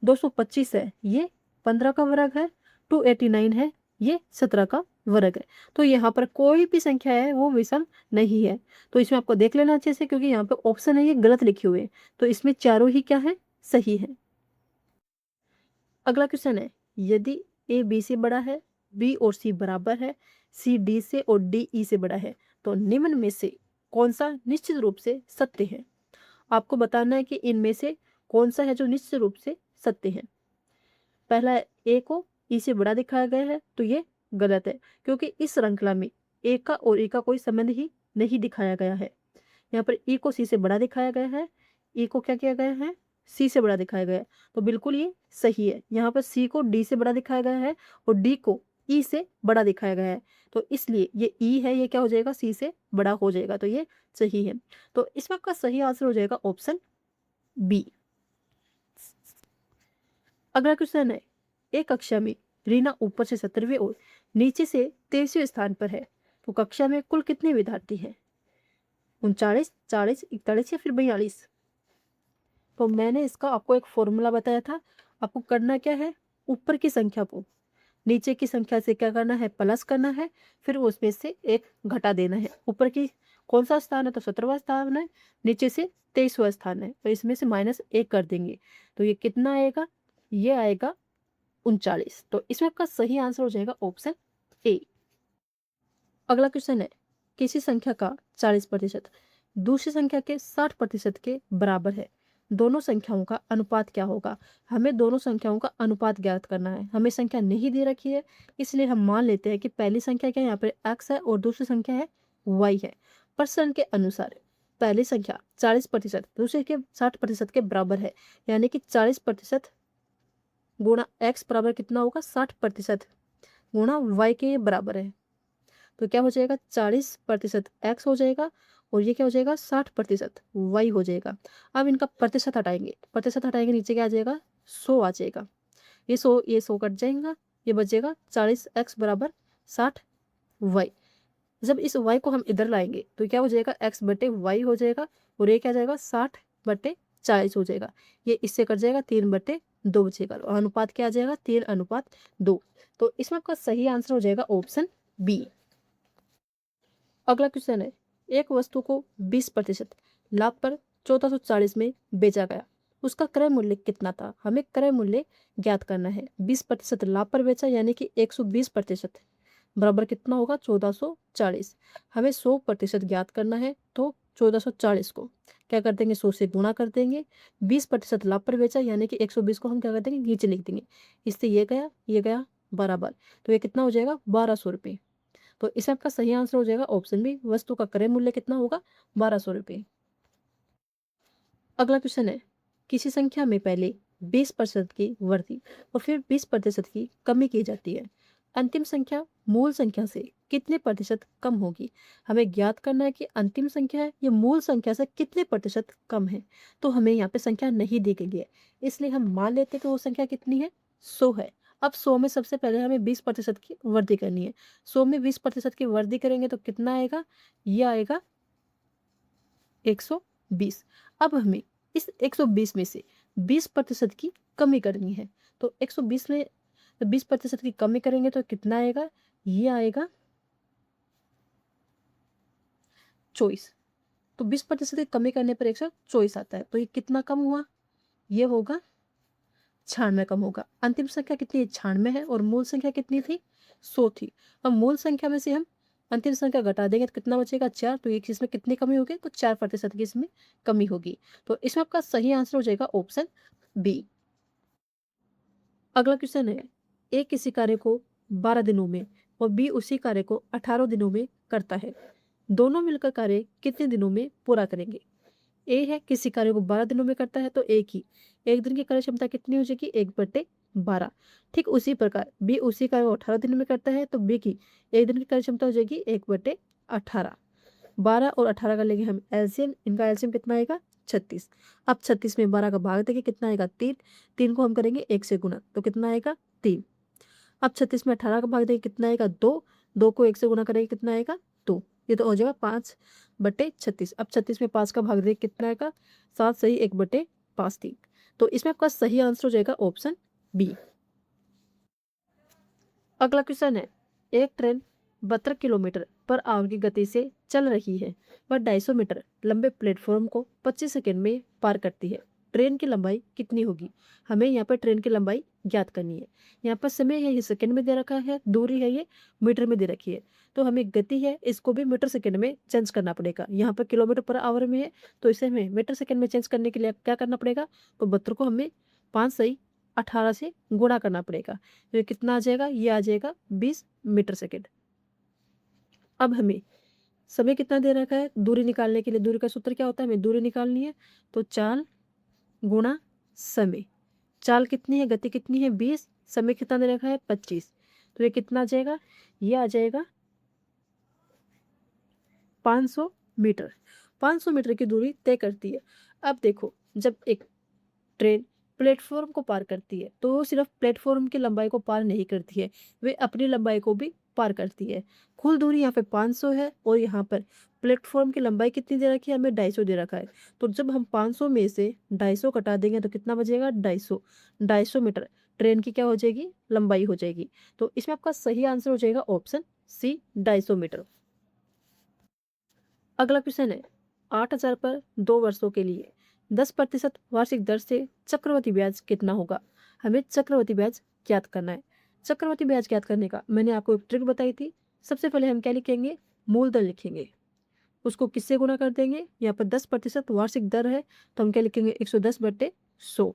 225 है, ये 15 का वर्ग है। 289 है, ये 17 का वर्ग है। तो यहाँ पर कोई भी संख्या है वो विषम नहीं है। तो इसमें आपको देख लेना अच्छे से, क्योंकि यहाँ पे ऑप्शन है ये गलत लिखे हुए हैं। तो इसमें चारों ही क्या है, सही है। अगला क्वेश्चन है, यदि ए बी से बड़ा है, बी और सी बराबर है, सी डी से और डी ई से बड़ा है, तो निम्न में से कौन सा निश्चित रूप से सत्य है। आपको बताना है कि इनमें से कौन सा है जो निश्चित रूप से सत्य है। पहला है, ए को ई से बड़ा दिखाया गया है, तो ये गलत है, क्योंकि इस श्रृंखला में ए का और ई का कोई संबंध ही नहीं दिखाया गया है। यहाँ पर ई को सी से बड़ा दिखाया गया है, ई को क्या किया गया है, सी से बड़ा दिखाया गया है, तो बिल्कुल ये सही है। यहाँ पर सी को डी से बड़ा दिखाया गया है और डी को ई से बड़ा दिखाया गया है, तो इसलिए ये ई है, ये क्या हो जाएगा, सी से बड़ा हो जाएगा, तो ये सही है। तो इसमें आपका सही आंसर हो जाएगा ऑप्शन बी। अगला क्वेश्चन है, एक कक्षा में रीना ऊपर से 17वें और नीचे से 23वें स्थान पर है, तो कक्षा में कुल कितने विद्यार्थी हैं, 39, 40, 41 या फिर 42। तो मैंने इसका आपको एक फॉर्मूला बताया था। आपको करना क्या है, ऊपर की संख्या को नीचे की संख्या से क्या करना है, प्लस करना है, फिर उसमें से एक घटा देना है। ऊपर की कौन सा स्थान है, तो 17वां स्थान है, नीचे से 23वां स्थान है, तो इसमें से -1 कर देंगे तो ये कितना आएगा, ये आएगा 39। तो इसमें आपका सही आंसर हो जाएगा ऑप्शन ए। अगला क्वेश्चन है, किसी संख्या का 40% दूसरी संख्या के 60% के बराबर है, दोनों संख्याओं का अनुपात क्या होगा। हमें दोनों संख्याओं का अनुपात ज्ञात करना है। हमें संख्या नहीं दे रखी है, इसलिए हम मान लेते हैं कि पहली संख्या क्या है, यहाँ पर x है और दूसरी संख्या है y है। प्रश्न के अनुसार पहली संख्या 40% दूसरे के 60% के बराबर है, यानी कि 40% गुणा x बराबर कितना होगा, 60% गुणा y के बराबर है। तो क्या हो जाएगा, 40% x हो जाएगा और ये क्या हो जाएगा, 60% y हो जाएगा। अब इनका प्रतिशत हटाएंगे, प्रतिशत हटाएंगे नीचे क्या आ जाएगा, 100 आ जाएगा। ये 100 कट जाएगा, ये बचेगा 40x बराबर 60y। जब इस y को हम इधर लाएंगे तो क्या हो जाएगा, x बटे y हो जाएगा और ये क्या जाएगा, 60/40 हो जाएगा। ये इससे कट जाएगा, 3/2 बचेगा। और अनुपात क्या आ जाएगा, 3:2। तो इसमें आपका सही आंसर हो जाएगा ऑप्शन बी। अगला क्वेश्चन है, एक वस्तु को 20% लाभ पर 1440 में बेचा गया, उसका क्रय मूल्य कितना था। हमें क्रय मूल्य ज्ञात करना है। 20% लाभ पर बेचा यानी कि 120% बराबर कितना होगा, 1440। हमें 100% ज्ञात करना है, तो 1440 को क्या कर देंगे, 100 से गुणा कर देंगे। 20% लाभ पर बेचा यानी कि 120 को हम क्या कर देंगे, नीचे लिख देंगे। इससे ये गया बराबर, तो ये कितना हो जाएगा, 1200 रुपये। तो इसमें आपका सही आंसर हो जाएगा ऑप्शन बी, वस्तु का क्रय मूल्य कितना होगा, 1200 रुपये। अगला क्वेश्चन है, किसी संख्या में पहले 20% की वृद्धि और फिर 20% की कमी की जाती है, अंतिम संख्या मूल संख्या से कितने प्रतिशत कम होगी। हमें ज्ञात करना है कि अंतिम संख्या है ये मूल संख्या से कितने प्रतिशत कम है। तो हमें यहाँ पे संख्या नहीं दी गई है, इसलिए हम मान लेते हैं कि वो संख्या कितनी है, 100 है। अब 100 में सबसे पहले हमें 20% की वृद्धि करनी है। 100 में 20% की वृद्धि करेंगे तो कितना आएगा, ये आएगा 120। अब हमें इस 120 में से 20% की कमी करनी है, तो 120 में 20% की कमी करेंगे तो कितना आएगा, ये आएगा 24। तो 20% की कमी करने पर 124 आता है, तो ये कितना कम हुआ, ये होगा 96 कम होगा। अंतिम संख्या कितनी है, 96 है और मूल संख्या कितनी थी, 100 थी। अब मूल संख्या में से हम अंतिम संख्या घटा देंगे तो कितना बचेगा, 4। तो एक इसमें कितनी कमी होगी, तो 4% की इसमें कमी होगी। तो इसमें आपका सही आंसर हो जाएगा ऑप्शन बी। अगला क्वेश्चन है, ए किसी कार्य को 12 दिनों में और बी उसी कार्य को 18 दिनों में करता है, दोनों मिलकर कार्य कितने दिनों में पूरा करेंगे। ए है किसी कार्य को 12 दिनों में करता है, तो एक दिन की कार्य क्षमता कितनी हो जाएगी, 1/12। ठीक उसी प्रकार बी उसी कार्य को 18 दिन में करता है, तो बी की एक दिन की कार्य क्षमता हो जाएगी 1/18। 12 और 18 का लेंगे हम एलसीएम, इनका एलसीएम कितना आएगा, 36। अब 36 में 12 का भाग देंगे, कितना आएगा, 3। 3 को हम करेंगे 1 से गुना, तो कितना आएगा, 3। अब 36 में 18 का भाग देंगे, कितना आएगा, 2। 2 को 1 से गुना करेंगे, कितना आएगा, 2। ये तो हो जाएगा 5/36। अब 36 में 5 का भाग देंगे, कितना आएगा, 7 सही 1/5 थी। तो इसमें आपका सही आंसर हो जाएगा ऑप्शन बी। अगला क्वेश्चन है, एक ट्रेन 72 किलोमीटर पर आवर की गति से चल रही है, वह 250 मीटर लंबे प्लेटफॉर्म को 25 सेकंड में पार करती है, ट्रेन की लंबाई कितनी होगी। हमें यहाँ पर ट्रेन की लंबाई ज्ञात करनी है। यहाँ पर समय है ये सेकंड में दे रखा है, दूरी है ये मीटर में दे रखी है, तो हमें गति है इसको भी मीटर सेकंड में चेंज करना पड़ेगा। यहाँ पर किलोमीटर पर आवर में है, तो इसे हमें मीटर सेकंड में चेंज करने के लिए क्या करना पड़ेगा, तो 72 को हमें 5 सही 18 से गुणा करना पड़ेगा। तो ये कितना आ जाएगा, ये आ जाएगा 20 मीटर सेकेंड। अब हमें समय कितना दे रखा है, दूरी निकालने के लिए दूरी का सूत्र क्या होता है, हमें दूरी निकालनी है, तो चाल गुणा समय। चाल कितनी है, गति कितनी है 20, समय कितना दे रखा है 25, तो ये कितना आ जाएगा, ये आ जाएगा 500 मीटर। 500 मीटर की दूरी तय करती है। अब देखो, जब एक ट्रेन प्लेटफॉर्म को पार करती है तो वो सिर्फ प्लेटफॉर्म की लंबाई को पार नहीं करती है, वे अपनी लंबाई को भी पार करती है। कुल दूरी यहाँ पे 500 है और यहाँ पर प्लेटफॉर्म की लंबाई कितनी दे रखी है, हमें 250 दे रखा है। तो जब हम 500 में से 250 कटा देंगे तो कितना बचेगा, 250 मीटर ट्रेन की क्या हो जाएगी, लंबाई हो जाएगी। तो इसमें आपका सही आंसर हो जाएगा ऑप्शन सी, 250 मीटर। अगला क्वेश्चन है, 8,000 पर 2 वर्षों के लिए 10% वार्षिक दर से चक्रवृद्धि ब्याज कितना होगा। हमें चक्रवृद्धि ब्याज ज्ञात करना है। चक्रवृद्धि ब्याज ज्ञात करने का मैंने आपको एक ट्रिक बताई थी। सबसे पहले हम क्या लिखेंगे, मूलधन लिखेंगे, उसको किससे गुणा कर देंगे। यहाँ पर 10% वार्षिक दर है तो हम क्या लिखेंगे, 110/100।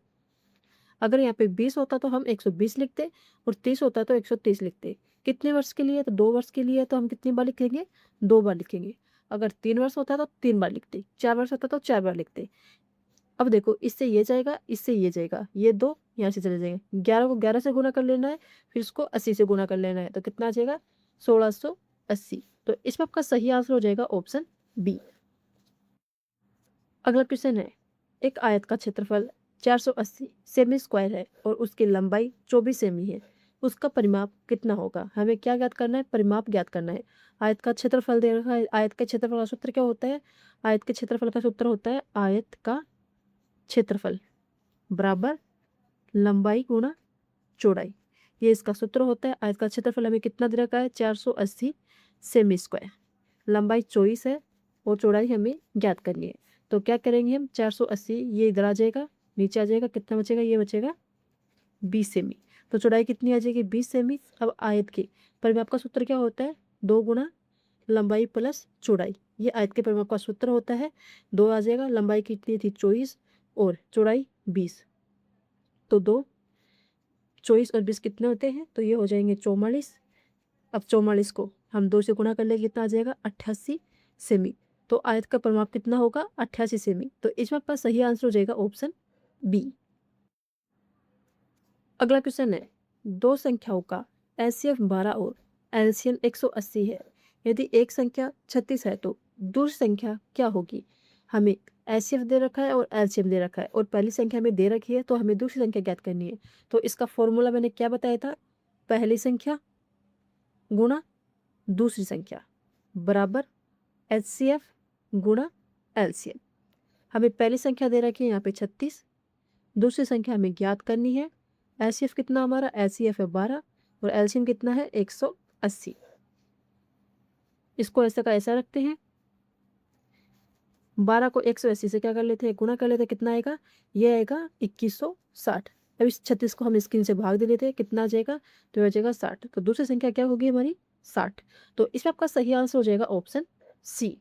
अगर यहाँ पे 20 होता तो हम 120 लिखते और 30 होता तो 130 लिखते। कितने वर्ष के लिए, तो 2 वर्ष के लिए तो हम कितनी बार लिखेंगे, 2 बार लिखेंगे। अगर 3 वर्ष होता तो 3 बार लिखते, 4 वर्ष होता तो 4 बार लिखते। अब देखो, इससे ये जाएगा, इससे ये जाएगा, ये 2 यहाँ से चले जाएंगे। 11 को 11 से गुना कर लेना है, फिर इसको 80 से गुना कर लेना है, तो कितना आ जाएगा, 1680। तो इसमें आपका सही आंसर हो जाएगा ऑप्शन बी। अगला क्वेश्चन है, एक आयत का क्षेत्रफल 480 सेमी स्क्वायर है और उसकी लंबाई 24 सेमी है, उसका परिमाप कितना होगा। हमें क्या ज्ञात करना है, परिमाप ज्ञात करना है। आयत का क्षेत्रफल दे रखा है। आयत के क्षेत्रफल का सूत्र क्या होता है, आयत के क्षेत्रफल का सूत्र होता है आयत का क्षेत्रफल बराबर लंबाई गुणा चौड़ाई। ये इसका सूत्र होता है। आयत का क्षेत्रफल हमें कितना दे रखा है, 480 सेमी स्क्वायर, लंबाई 24 है और चौड़ाई हमें ज्ञात करनी है। तो क्या करेंगे हम, 480 ये इधर आ जाएगा, नीचे आ जाएगा, कितना बचेगा, ये बचेगा 20 सेमी। तो चौड़ाई कितनी आ जाएगी, 20 सेमी। अब आयत के परिमाप का सूत्र क्या होता है, 2 गुना लंबाई प्लस चौड़ाई। ये आयत के परिमाप का सूत्र होता है। 2 आ जाएगा, लंबाई कितनी थी 24 और चौड़ाई 20, तो 2, 24 और 20 कितने होते हैं, तो ये हो जाएंगे 44। अब 44 को हम 2 से गुणा कर लेंगे, कितना आ जाएगा 88 सेमी। तो आयत का परिमाप कितना होगा, 88 सेमी। तो इसमें आपका सही आंसर हो जाएगा ऑप्शन बी। अगला क्वेश्चन है, दो संख्याओं का एलसीएम 12 और एलसीएम 180 है। यदि एक संख्या 36 है तो दूसरी संख्या क्या होगी। हमें एलसीएम दे रखा है और एलसीएम दे रखा है और पहली संख्या हमें दे रखी है तो हमें दूसरी संख्या ज्ञात करनी है। तो इसका फॉर्मूला मैंने क्या बताया था, पहली संख्या गुणा दूसरी संख्या बराबर एचसीएफ गुणा एलसीएम। हमें पहली संख्या दे रखी है यहाँ पे 36, दूसरी संख्या हमें ज्ञात करनी है। एचसीएफ कितना हमारा, एचसीएफ है 12 और एलसीएम कितना है 180। इसको ऐसा का ऐसा रखते हैं, 12 को 180 से क्या कर लेते हैं, गुणा कर लेते हैं, कितना आएगा, ये आएगा 2160। अब इस 36 को हम स्क्रीन से भाग दे लेते हैं, कितना आ जाएगा, तो आ जाएगा 60। तो दूसरी संख्या क्या होगी हमारी, 60। तो इसमें आपका सही आंसर हो जाएगा ऑप्शन सी।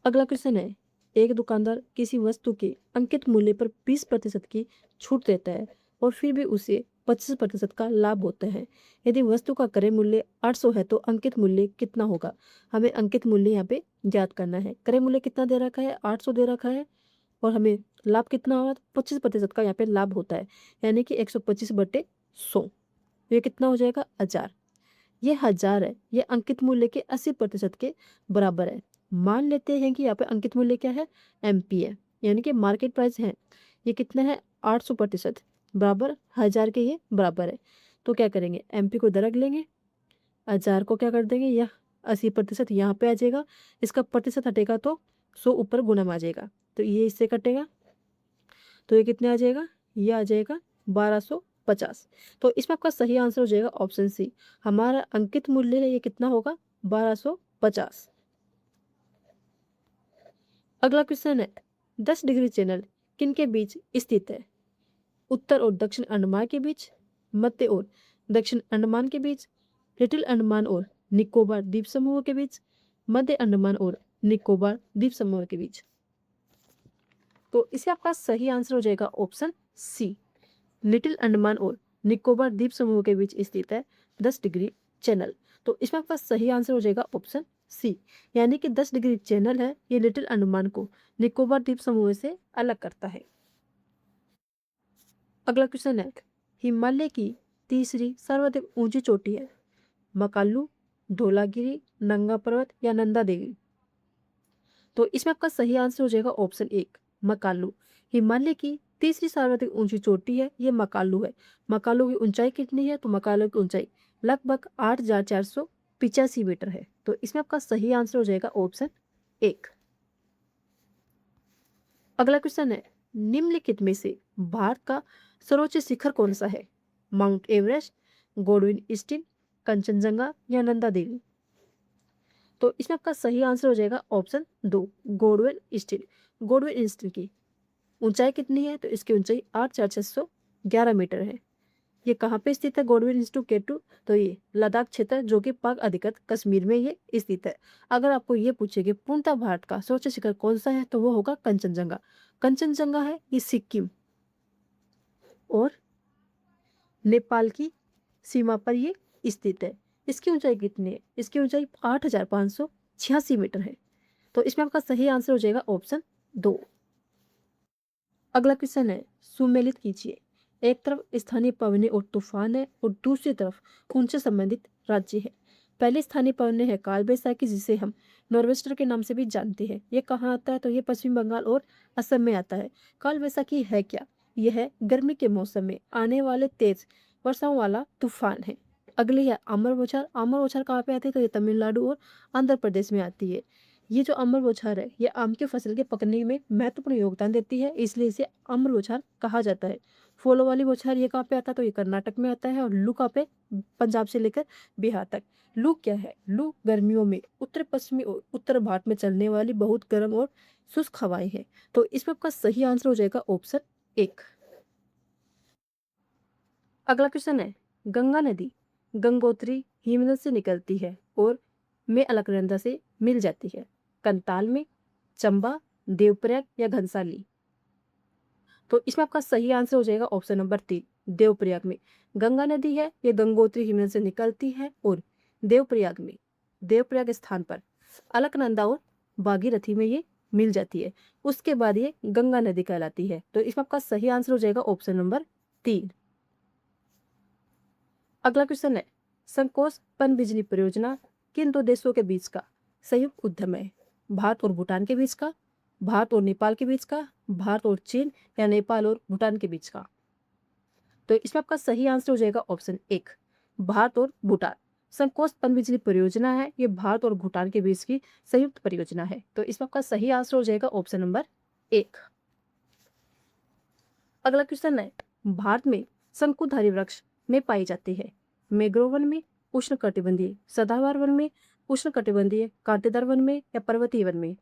अगला क्वेश्चन है, एक दुकानदार किसी वस्तु के अंकित मूल्य पर 20% की छूट देता है और फिर भी उसे 25% का लाभ होता है। यदि वस्तु का क्रय मूल्य 800 है तो अंकित मूल्य कितना होगा। हमें अंकित मूल्य यहाँ पे ज्ञात करना है। क्रय मूल्य कितना दे रखा है, 800 दे रखा है और हमें लाभ कितना होगा, 25% का यहाँ पे लाभ होता है, यानी कि 125/100। ये कितना हो जाएगा, 1000। ये 1000 है, ये अंकित मूल्य के 80% के बराबर है। मान लेते हैं कि यहाँ पे अंकित मूल्य क्या है, एमपी है, यानी कि मार्केट प्राइस है। ये कितना है, 800% बराबर 1000 के ये बराबर है। तो क्या करेंगे, एमपी को इधर रख लेंगे, 1000 को क्या कर देंगे, यह 80% यहाँ पे आ जाएगा। इसका प्रतिशत हटेगा तो 100 ऊपर गुना में आ जाएगा, तो ये इससे कटेगा, तो ये कितने आ जाएगा, ये आ जाएगा 1250। तो इसमें आपका सही आंसर हो जाएगा ऑप्शन सी। हमारा अंकित मूल्य है ये कितना होगा, 1250। अगला क्वेश्चन है, 10 डिग्री चैनल किन के बीच स्थित है। उत्तर और दक्षिण अंडमान के बीच, मध्य और दक्षिण अंडमान के बीच, लिटिल अंडमान और निकोबार द्वीप समूह के बीच, मध्य अंडमान और निकोबार द्वीप समूह के बीच। तो इसे आपका सही आंसर हो जाएगा ऑप्शन सी, लिटिल अंडमान और निकोबार द्वीप समूह के बीच स्थित है 10 डिग्री चैनल। तो इसमें आपका सही आंसर हो जाएगा ऑप्शन सी, यानी कि 10 डिग्री चैनल है ये लिटिल अंडमान को निकोबार द्वीप समूह से अलग करता है। अगला क्वेश्चन है, हिमालय की तीसरी सर्वाधिक ऊंची चोटी है, मकालू, धौलागिरी, नंगा पर्वत या नंदा देवी। तो इसमें आपका सही आंसर हो जाएगा ऑप्शन एक, मकालू। हिमालय की तीसरी सर्वाधिक ऊंची चोटी है ये मकालू है। मकालू की ऊंचाई कितनी है, तो मकालू की ऊंचाई लगभग 8,485 मीटर है। तो इसमें आपका सही आंसर हो जाएगा ऑप्शन 1। अगला क्वेश्चन है, निम्नलिखित में से भारत का सर्वोच्च शिखर कौन सा है? Mount Everest, Godwin Austen, Kanchenjunga या नंदा देवी? तो इसमें आपका सही आंसर हो जाएगा option 2, Godwin Austen. Godwin Austen की ऊंचाई कितनी है? तो इसकी ऊंचाई 8,611 मीटर है। ये कहाँ पे स्थित है गोडविन इंस्टीट्यूट केटू? तो ये लद्दाख क्षेत्र जो कि पाक अधिकृत कश्मीर में ये स्थित है। अगर आपको ये पूछे कि पूर्णतः भारत का सर्वोच्च शिखर कौन सा है तो वो होगा कंचनजंगा। कंचनजंगा है ये सिक्किम और नेपाल की सीमा पर ये स्थित है। इसकी ऊंचाई कितनी है? इसकी ऊंचाई 8,586 मीटर है। तो इसमें आपका सही आंसर हो जाएगा ऑप्शन 2। अगला क्वेश्चन है, सुमेलित कीजिए। एक तरफ स्थानीय पवनें और तूफान है और दूसरी तरफ उनसे संबंधित राज्य है। पहले स्थानीय पवनें है काल बैसाखी, जिसे हम नॉर्वेस्टर के नाम से भी जानते हैं। ये कहाँ आता है? तो ये पश्चिम बंगाल और असम में आता है। काल बैसाखी है क्या? यह है गर्मी के मौसम में आने वाले तेज वर्षाओं वाला तूफान है। अगली है अमर बौछार। अमर बौछार कहाँ पे आती है? तो ये तमिलनाडु और आंध्र प्रदेश में आती है। ये जो अमर बौछार है ये आम की फसल के पकने में महत्वपूर्ण योगदान देती है, इसलिए इसे अमर बौछार कहा जाता है। फूलों वाली बौछार ये कहाँ पे आता है? तो ये कर्नाटक में आता है। और लू कहाँ पे? पंजाब से लेकर बिहार तक। लू क्या है? लू गर्मियों में उत्तर पश्चिमी और उत्तर भारत में चलने वाली बहुत गर्म और शुष्क हवाएं है। तो इसमें आपका सही आंसर हो जाएगा ऑप्शन 1। अगला क्वेश्चन है, गंगा नदी गंगोत्री हिमनद से निकलती है और में अलकनंदा से मिल जाती है। कंताल में, चंबा, देवप्रयाग या घनसाली? तो इसमें आपका सही आंसर हो जाएगा ऑप्शन नंबर 3, देवप्रयाग में। गंगा नदी है ये गंगोत्री हिमनद से निकलती है और देवप्रयाग में, देवप्रयाग स्थान पर अलकनंदा और भागीरथी में ये मिल जाती है। उसके बाद ये गंगा नदी कहलाती है। तो इसमें आपका सही आंसर हो जाएगा ऑप्शन नंबर 3। अगला क्वेश्चन है, संकोच पनबिजली परियोजना किन दो देशों के बीच का संयुक्त उद्यम है? भारत और भूटान के बीच का, भारत और नेपाल के बीच का, भारत और चीन या नेपाल और भूटान के बीच का? तो इसमें आपका सही आंसर हो जाएगा ऑप्शन 1, भारत और भूटान। संकोच पनबिजली परियोजना है ये भारत और भूटान के बीच की संयुक्त परियोजना है। तो इसमें आपका सही आंसर हो जाएगा ऑप्शन नंबर 1। अगला क्वेश्चन है, भारत में शंकुधारी वृक्ष में पाई जाती है? मैंग्रोव वन में, उष्णकटिबंधीय सदाबहार वन में, उष्णकटिबंधीय कांटेदार वन में या पर्वतीय वन में?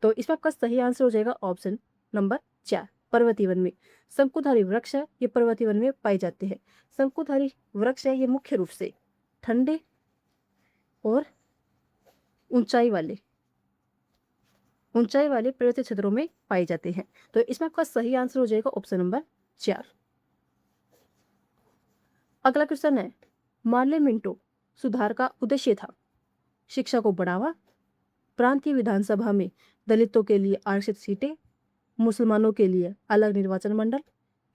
तो इसमें आपका सही आंसर हो जाएगा ऑप्शन नंबर 4, पर्वतीय वन में। शंकुधारी वृक्ष है ये पर्वतीय वन में पाए जाते हैं। शंकुधारी वृक्ष है ये मुख्य रूप से ठंडे और ऊंचाई वाले पर्वतीय क्षेत्रों में पाए जाते हैं। तो इसमें आपका सही आंसर हो जाएगा ऑप्शन नंबर 4। अगला क्वेश्चन है, मार्ले मिंटो सुधार का उद्देश्य था? शिक्षा को बढ़ावा, प्रांतीय विधानसभा में दलितों के लिए आरक्षित सीटें, मुसलमानों के लिए अलग निर्वाचन मंडल,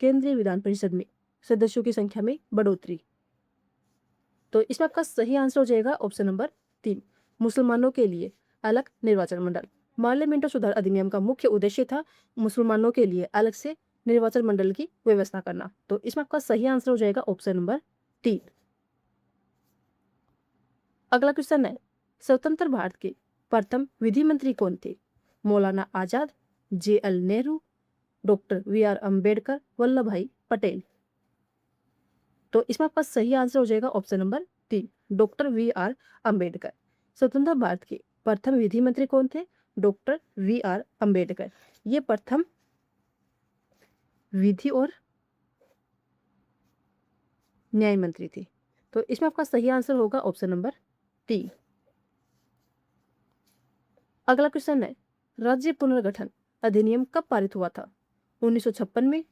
केंद्रीय विधान परिषद में सदस्यों की संख्या में बढ़ोतरी? तो इसमें आपका सही आंसर हो जाएगा ऑप्शन नंबर 3, मुसलमानों के लिए अलग निर्वाचन मंडल। मार्ले मिंटो सुधार अधिनियम का मुख्य उद्देश्य था मुसलमानों के लिए अलग से निर्वाचन मंडल की व्यवस्था करना। तो इसमें आपका सही आंसर हो जाएगा ऑप्शन नंबर 3। अगला क्वेश्चन है, स्वतंत्र भारत के प्रथम विधि मंत्री कौन थे? Maulana Azad, JL Nehru, doctor VR Ambedkar, Vallabh भाई पटेल? तो इसमें आपका सही आंसर हो जाएगा option number 3, doctor VR Ambedkar. स्वतंत्र भारत के प्रथम विधि मंत्री कौन थे? Doctor VR Ambedkar. ये प्रथम विधि और न्याय मंत्री थे। तो इसमें आपका सही आंसर होगा ऑप्शन नंबर 3। अगला क्वेश्चन है, राज्य पुनर्गठन अधिनियम कब पारित हुआ था? 1956 में,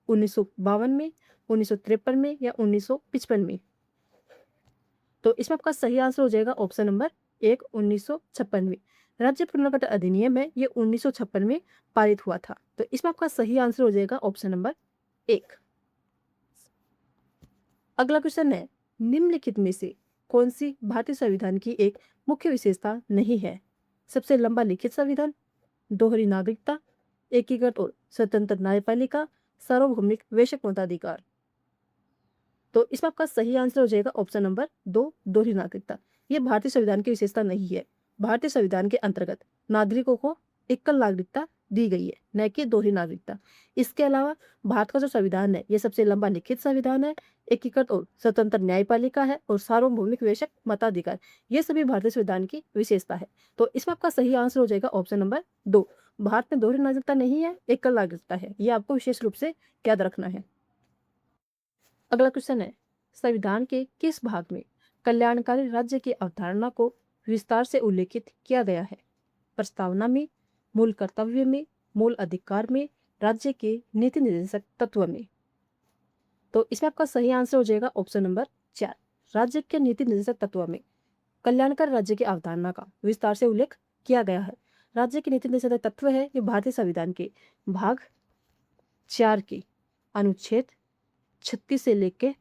1952 में, 1953 में या 1955 में? तो इसमें आपका सही आंसर हो जाएगा ऑप्शन नंबर 1, 1956 में। राज्य पुनर्गठन अधिनियम है ये 1956 में पारित हुआ था। तो इसमें आपका सही आंसर हो जाएगा ऑप्शन नंबर 1। अगला क्वेश्चन है, निम्नलिखित में से कौन सी भारतीय संविधान की एक मुख्य विशेषता नहीं है? सबसे लंबा लिखित संविधान, दोहरी नागरिकता, एकीकृत और स्वतंत्र न्यायपालिका, सार्वभौमिक वैश्विक मताधिकार? तो इसमें आपका सही आंसर हो जाएगा ऑप्शन नंबर 2, दोहरी नागरिकता। ये भारतीय संविधान की विशेषता नहीं है। भारतीय संविधान के अंतर्गत नागरिकों को एकल नागरिकता दी गई है, न कि दोहरी नागरिकता। इसके अलावा भारत का जो संविधान है ये सबसे लंबा लिखित संविधान है, एकीकृत और स्वतंत्र न्यायपालिका है और सार्वभौमिक विवेचक मताधिकार, ये सभी भारतीय संविधान की विशेषता है। तो इसमें आपका सही आंसर हो जाएगा ऑप्शन नंबर 2। भारत में दोहरी नागरिकता नहीं है, एकल नागरिकता है। ये आपको विशेष रूप से याद रखना है। अगला क्वेश्चन है, संविधान के किस भाग में कल्याणकारी राज्य की अवधारणा को विस्तार से उल्लेखित किया गया है? प्रस्तावना में, मूल कर्तव्य में, मूल अधिकार में, राज्य के नीति निर्देशक तत्व में। तो इसमें आपका सही आंसर हो जाएगा ऑप्शन नंबर 4। राज्य के नीति निर्देशक तत्व में कल्याणकारी राज्य की अवधारणा का विस्तार से उल्लेख किया गया है। राज्य के नीति निर्देशक तत्व है ये भारतीय संविधान के भाग 4 के अनुच्छेद 36 से लेके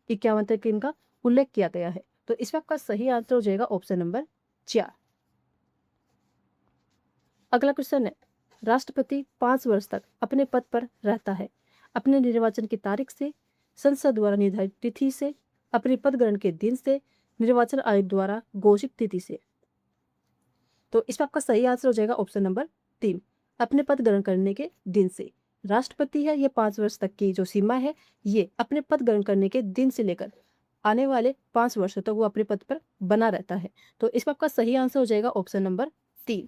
51 तक इनका उल्लेख किया गया है। तो इसमें आपका सही आंसर हो जाएगा ऑप्शन नंबर 4। अगला क्वेश्चन है, राष्ट्रपति 5 वर्ष तक अपने पद पर रहता है अपने निर्वाचन की तारीख से, संसद द्वारा निर्धारित तिथि से, अपने पद ग्रहण के दिन से, निर्वाचन आयोग द्वारा घोषित तिथि से। तो इसमें आपका सही आंसर हो जाएगा ऑप्शन नंबर 3, अपने पद ग्रहण करने के दिन से। राष्ट्रपति है ये 5 वर्ष तक की जो सीमा है ये अपने पद ग्रहण करने के दिन से लेकर आने वाले 5 वर्षों तक वो अपने पद पर बना रहता है। तो इसमें आपका सही आंसर हो जाएगा ऑप्शन नंबर 3।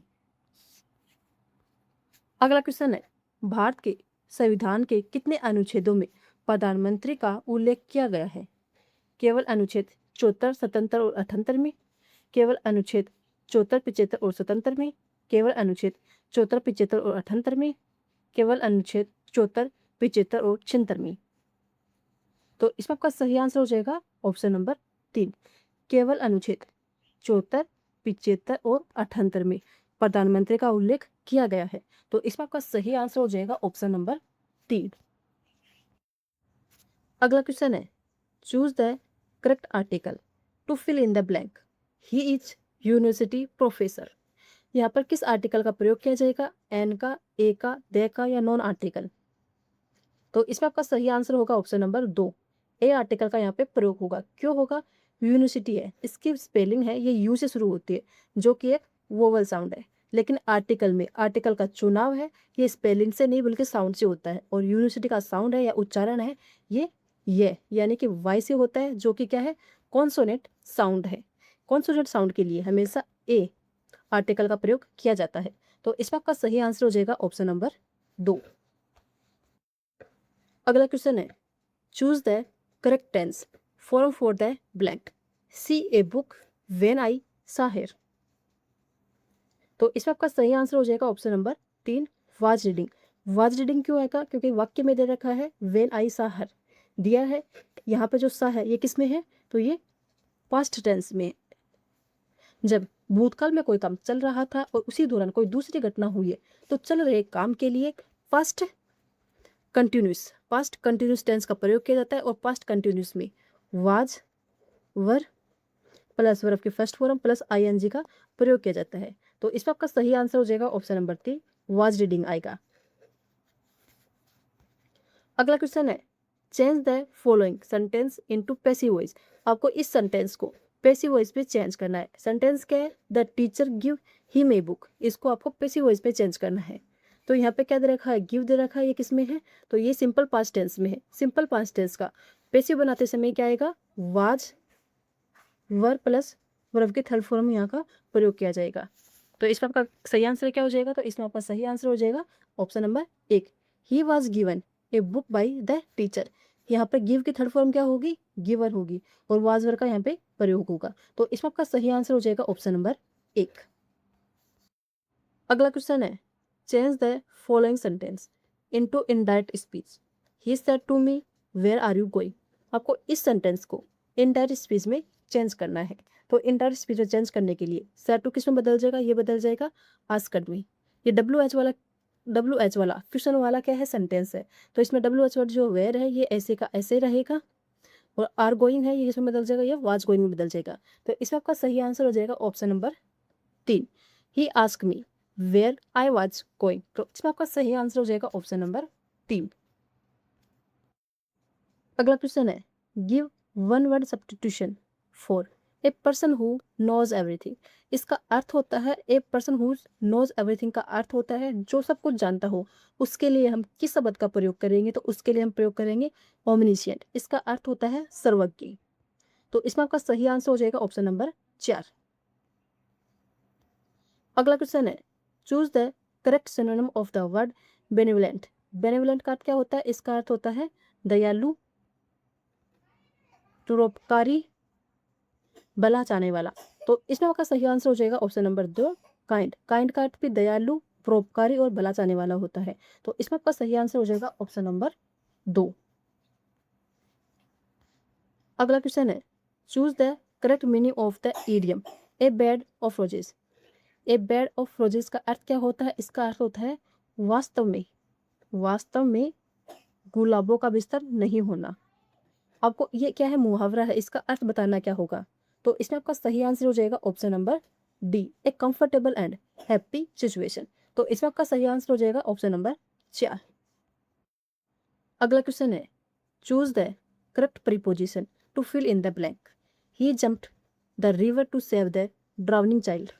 अगला क्वेश्चन है, भारत के संविधान के कितने अनुच्छेदों में प्रधानमंत्री का उल्लेख किया गया है? केवल अनुच्छेद 74, 77 और 78 में, केवल अनुच्छेद 74, 75 और 77 में, केवल अनुच्छेद 74, 75 और 78 में, केवल अनुच्छेद 74, 75 और 76 में। तो इसमें आपका सही आंसर हो जाएगा ऑप्शन नंबर 3, केवल अनुच्छेद 74, 75 और 78 में प्रधानमंत्री का उल्लेख किया गया है। तो इसमें आपका सही आंसर हो जाएगा ऑप्शन नंबर 3। अगला क्वेश्चन है, choose the correct article to fill in the blank. He is university professor. यहाँ पर किस आर्टिकल का प्रयोग किया जाएगा? एन का, ए का, दे का या नॉन आर्टिकल? तो इसमें आपका सही आंसर होगा ऑप्शन नंबर 2, ए आर्टिकल का यहाँ पे प्रयोग होगा। क्यों होगा? यूनिवर्सिटी है, इसकी स्पेलिंग है ये यू से शुरू होती है जो कि एक वोवल साउंड है, लेकिन आर्टिकल में आर्टिकल का चुनाव है ये स्पेलिंग से नहीं बल्कि साउंड से होता है। और यूनिवर्सिटी का साउंड है या उच्चारण है ये यानी कि वाई से होता है जो कि क्या है? कॉन्सोनेंट साउंड है। कॉन्सोनेंट साउंड के लिए हमेशा ए आर्टिकल का प्रयोग किया जाता है। तो इसमें आपका सही आंसर हो जाएगा ऑप्शन नंबर 2। अगला क्वेश्चन है, choose the correct tense form for the blank. See a book when I saw her. तो इसमें आपका सही आंसर हो जाएगा option number 3, was reading. Was reading क्यों आएगा? क्योंकि वाक्य में दे रखा है व्हेन आई सा हर दिया है। यहाँ पे जो सा है ये किस में है? तो ये पास्ट टेंस में। जब भूतकाल में कोई काम चल रहा था और उसी दौरान कोई दूसरी घटना हुई है तो चल रहे काम के लिए पास्ट कंटिन्यूस टेंस का प्रयोग किया जाता है। और पास्ट कंटिन्यूस में वाज, वर प्लस वर्ब के फर्स्ट फॉर्म प्लस आईएनजी का प्रयोग किया जाता है। तो इसमें आपका सही आंसर हो जाएगा ऑप्शन नंबर 3, वाज रीडिंग आएगा। अगला क्वेश्चन है, change the following sentence into passive voice. आपको इस सेंटेंस को पैसिव वॉइस पे चेंज करना है। सेंटेंस क्या है? The teacher give him a book. इसको आपको पैसिव वॉइस पे चेंज करना है। तो यहाँ पे क्या दे रखा है? गिव दे रखा है, ये किस में है? तो ये सिंपल पास्ट टेंस में है। सिंपल पास्ट टेंस का पैसिव बनाते समय क्या आएगा? वाज, वर प्लस वर्ब के थर्ड फॉर्म में यहाँ का प्रयोग किया जाएगा। तो इसमें आपका सही आंसर क्या हो जाएगा? तो इसमें आपका सही आंसर हो जाएगा option number 1, he was given a book by the teacher. यहाँ पर गिव की थर्ड फॉर्म क्या होगी? गिवर होगी और वाज वर का यहाँ पे प्रयोग होगा। तो इसमें आपका सही आंसर हो जाएगा ऑप्शन नंबर 1। अगला क्वेश्चन है, change the following sentence into indirect speech. He said to me where are you going. आपको इस सेंटेंस को इनडायरेक्ट स्पीच में चेंज करना है। तो इनडायरेक्ट स्पीच में चेंज करने के लिए सेड टू किस में बदल जाएगा? ये बदल जाएगा आस्क्ड मी। ये डब्ल्यू एच वाला क्वेश्चन वाला क्या है? सेंटेंस है। तो इसमें डब्ल्यू एच वाला जो वेयर है ये ऐसे का ऐसे रहेगा और आर गोइंग है ये इसमें बदल जाएगा, ये वाज गोइंग में बदल जाएगा। तो इसमें आपका सही आंसर हो जाएगा option number 3, he ask me where I was going. तो इसमें आपका सही आंसर हो जाएगा ऑप्शन नंबर 3। अगला क्वेश्चन है, give one word substitution for a person who knows everything. इसका अर्थ होता है a person who knows everything का अर्थ होता है जो सब कुछ जानता हो। उसके लिए हम किस शब्द का प्रयोग करेंगे? तो उसके लिए हम प्रयोग करेंगे ओमनिशिएंट। इसका अर्थ होता है सर्वज्ञ। तो इसमें आपका सही आंसर हो जाएगा ऑप्शन नंबर 4। अगला क्वेश्चन है, choose the correct synonym of the word benevolent. Benevolent का अर्थ क्या होता है? इसका अर्थ होता है दयालु, परोपकारी, भला चाहने वाला। तो इसमें आपका सही आंसर हो जाएगा ऑप्शन नंबर 2 काइंड। काइंड का अर्थ भी दयालु, परोपकारी और भला चाहने वाला होता है। तो इसमें आपका सही आंसर हो जाएगा ऑप्शन नंबर 2। अगला क्वेश्चन है, choose the correct meaning of the idiom A bed of roses. A bed of roses का अर्थ क्या होता है? इसका अर्थ होता है वास्तव में गुलाबों का बिस्तर नहीं होना। आपको ये क्या है? मुहावरा है। इसका अर्थ बताना क्या होगा? तो इसमें आपका सही आंसर हो जाएगा option number D A comfortable and happy situation. तो इसमें आपका सही आंसर हो जाएगा ऑप्शन नंबर 4। अगला क्वेश्चन है, choose the correct preposition to fill in the blank. He jumped the river to save the drowning child.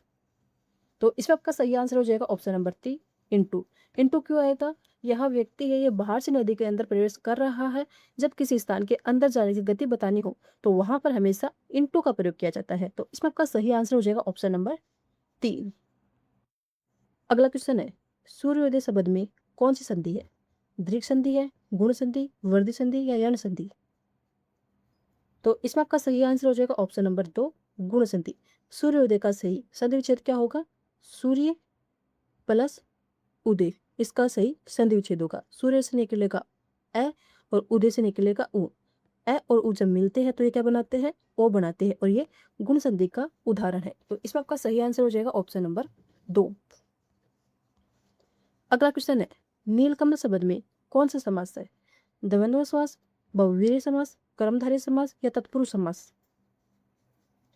तो इसमें आपका सही आंसर हो जाएगा ऑप्शन नंबर 3 इंटू। इंटू क्यों आएगा? यह व्यक्ति है, ये बाहर से नदी के अंदर प्रवेश कर रहा है। जब किसी स्थान के अंदर जाने की गति बतानी हो तो वहां पर हमेशा इंटू का प्रयोग किया जाता है। तो इसमें आपका सही आंसर हो जाएगा ऑप्शन नंबर 3। अगला क्वेश्चन है, सूर्योदय शब्द में कौन सी संधि है? दीर्घ संधि है, गुण संधि, वर्धी संधि या यण संधि? तो इसमें आपका सही आंसर हो जाएगा ऑप्शन नंबर 2 गुण संधि। सूर्योदय का सही संधि विच्छेद क्या होगा? सूर्य प्लस उदय। इसका सही संधि विच्छेद होगा। सूर्य से निकलेगा ए और उदय से निकलेगा उ। ए और उ जब मिलते हैं तो ये क्या बनाते हैं? ओ बनाते हैं, और ये गुण संधि का उदाहरण है। तो इसमें आपका सही आंसर हो जाएगा ऑप्शन नंबर 2। अगला क्वेश्चन है, नीलकमल शब्द में कौन सा समास है? द्वंद्व समास, बहुव्रीहि समास, कर्मधारय समास या तत्पुरुष समास?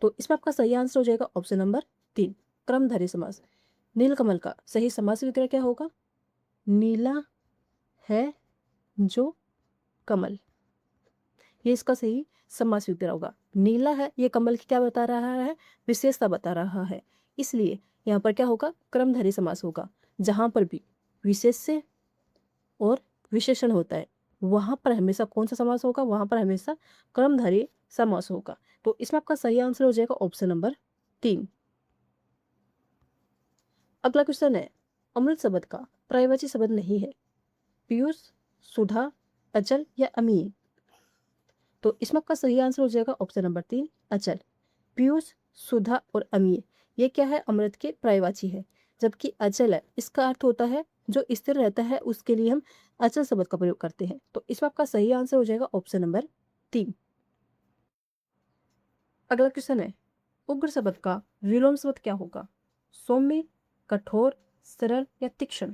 तो इसमें आपका सही आंसर हो जाएगा ऑप्शन नंबर 3 कर्मधारय समास। नीलकमल का सही समास विग्रह क्या होगा? नीला है जो कमल, ये इसका सही समास विग्रह होगा। नीला है, ये कमल की क्या बता रहा है? विशेषता बता रहा है। इसलिए यहाँ पर क्या होगा? कर्मधारय समास होगा। जहां पर भी विशेष्य और विशेषण होता है वहां पर हमेशा कौन सा समास होगा? वहां पर हमेशा कर्मधारय समास होगा। तो इसमें आपका सही आंसर हो जाएगा ऑप्शन नंबर 3। अगला क्वेश्चन है, अमृत शब्द का पर्यायवाची शब्द नहीं है। पीयूष, सुधा, अचल या अमीय? तो इसमें आपका सही आंसर हो जाएगा ऑप्शन नंबर 3 अचल। पीयूष, सुधा और अमीय ये क्या है? अमृत के पर्यायवाची है। जबकि अचल है, इसका अर्थ होता है जो स्थिर रहता है, उसके लिए हम अचल शब्द का प्रयोग करते हैं। तो इसमें आपका सही आंसर हो जाएगा ऑप्शन नंबर 3। अगला क्वेश्चन है, उग्र शब्द का विलोम शब्द क्या होगा? सौम्य, कठोर, सरल या तीक्ष्ण?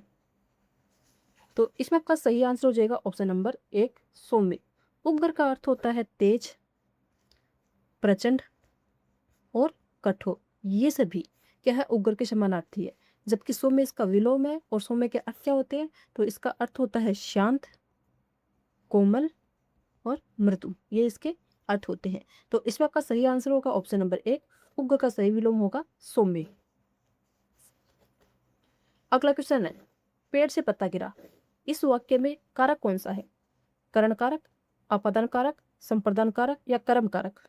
तो इसमें आपका सही आंसर हो जाएगा ऑप्शन नंबर 1 सौम्य। उग्र का अर्थ होता है तेज, प्रचंड और कठोर। ये सभी क्या है? उग्र के समानार्थी है। जबकि सौम्य इसका विलोम है। और सौम्य के अर्थ क्या होते हैं? तो इसका अर्थ होता है शांत, कोमल और मृदु। ये इसके अर्थ होते हैं। तो इसमें आपका सही आंसर होगा ऑप्शन नंबर 1 उग्र का सही विलोम होगा सौम्य। अगला क्वेश्चन है, पेड़ से पत्ता गिरा। इस वाक्य में कारक कौन सा है? करण कारक, अपादान कारक, संप्रदान कारक या कर्म कारक?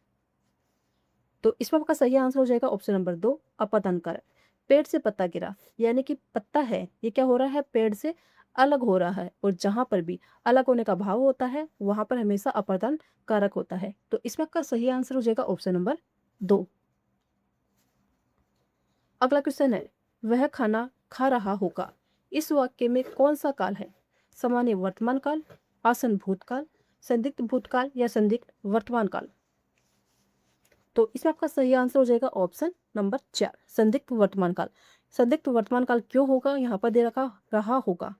तो इसमें आपका सही आंसर हो जाएगा ऑप्शन नंबर 2 अपादान कारक। पेड़ से पत्ता गिरा यानी कि पत्ता है, ये क्या हो रहा है? पेड़ से अलग हो रहा है। और जहां पर भी अलग होने का भाव होता है वहां पर हमेशा अपादान कारक होता है। तो इसमें आपका सही आंसर हो जाएगा ऑप्शन नंबर 2। अगला क्वेश्चन है, वह खाना खा रहा होगा। इस वाक्य में कौन सा काल है? सामान्य वर्तमान काल, आसन भूतकाल, संदिग्ध भूतकाल या संदिग्ध वर्तमान काल? तो इसमें आपका सही आंसर हो जाएगा ऑप्शन नंबर 4 संदिग्ध वर्तमान काल। संदिग्ध वर्तमान काल क्यों होगा? यहाँ पर दे रखा रहा होगा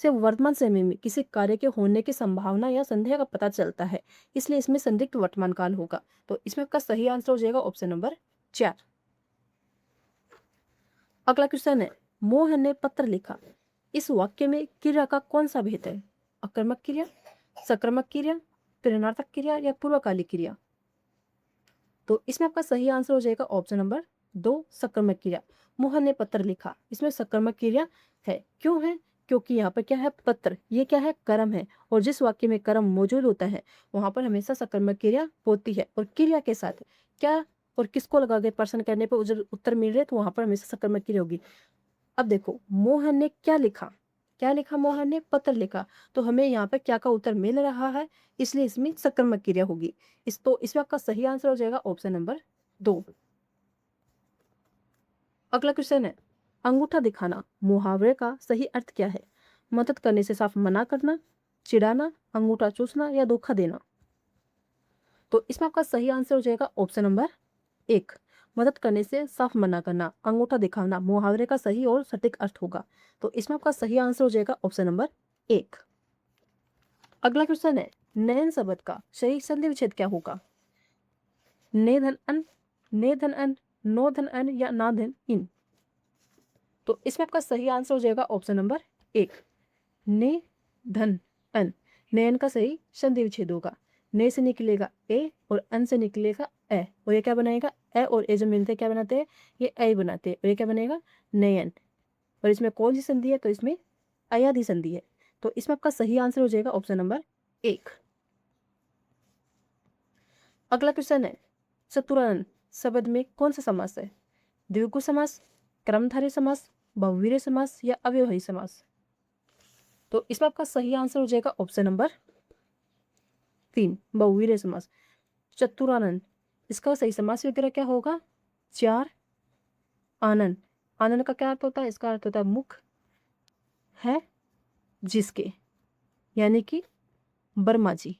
से वर्तमान समय में किसी कार्य के होने की संभावना या संदेह का पता चलता है, इसलिए इसमें संदिग्ध वर्तमान काल होगा। तो इसमें आपका सही आंसर हो जाएगा ऑप्शन नंबर 4। अगला क्वेश्चन है, मोहन ने पत्र लिखा। इस वाक्य में क्रिया का कौन सा भेद है? आक्रामक क्रिया, सक्रमक क्रिया, प्रेरणार्थक क्रिया या पूर्वकालिक क्रिया? तो इसमें आपका सही आंसर हो जाएगा ऑप्शन नंबर 2, सक्रमक क्रिया। मोहन ने पत्र लिखा, इसमें सक्रमक क्रिया है। क्यों है? क्योंकि यहाँ पर क्या है, पत्र, ये क्या है, कर्म है, और जिस वाक्य में कर्म मौजूद होता है वहां पर हमेशा सकर्मक क्रिया होती है, और क्रिया के साथ क्या और किसको लगा के प्रश्न करने पर उत्तर मिल रहे तो वहां पर हमेशा सकर्मक क्रिया होगी। अब देखो, मोहन ने क्या लिखा, क्या लिखा, मोहन ने पत्र लिखा, तो हमें यहाँ पे क्या का उत्तर मिल रहा है, इसलिए इसमें सकर्मक क्रिया होगी। तो इसमें आपका सही आंसर हो जाएगा ऑप्शन नंबर 2। अगला क्वेश्चन है, अंगूठा दिखाना मुहावरे का सही अर्थ क्या है? मदद करने से साफ मना करना, चिढ़ाना, अंगूठा चूसना या धोखा देना? तो इसमें आपका सही आंसर हो जाएगा ऑप्शन नंबर 1, मदद करने से साफ मना करना, अंगूठा दिखाना मुहावरे का सही और सटीक अर्थ होगा। तो इसमें आपका सही आंसर हो जाएगा ऑप्शन नंबर 1। अगला क्वेश्चन है, नयन शब्द का सही संधि विच्छेद क्या होगा? ने धन अन, ने धन अन, नो धन अन या ना धन इन? तो इसमें आपका सही आंसर हो जाएगा ऑप्शन नंबर 1, ने धन अन। नयन का सही संधि विच्छेद होगा। ने से निकलेगा ए और अन से निकलेगा ए, और ये क्या बनाएगा, ए और ए जब मिलते हैं क्या बनाते हैं, ये ए बनाते हैं, और ये क्या बनेगा, नयन। और इसमें कौन सी संधि है, तो इसमें अयाधि संधि है। तो इसमें आपका सही आंसर हो जाएगा ऑप्शन नंबर 1। अगला क्वेश्चन है, चतुरानन शब्द में कौन सा समास है? द्विगु समास, कर्मधारय समास, बहुव्रीहि समास या अव्यवही समास? तो इसमें आपका सही आंसर हो जाएगा ऑप्शन नंबर 3, बहुव्रीहि समास। चतुरानन, इसका सही समास वगैरह क्या होगा, चार आनंद। आनंद का क्या अर्थ होता है, इसका अर्थ होता है मुख है जिसके, यानी कि वर्मा जी।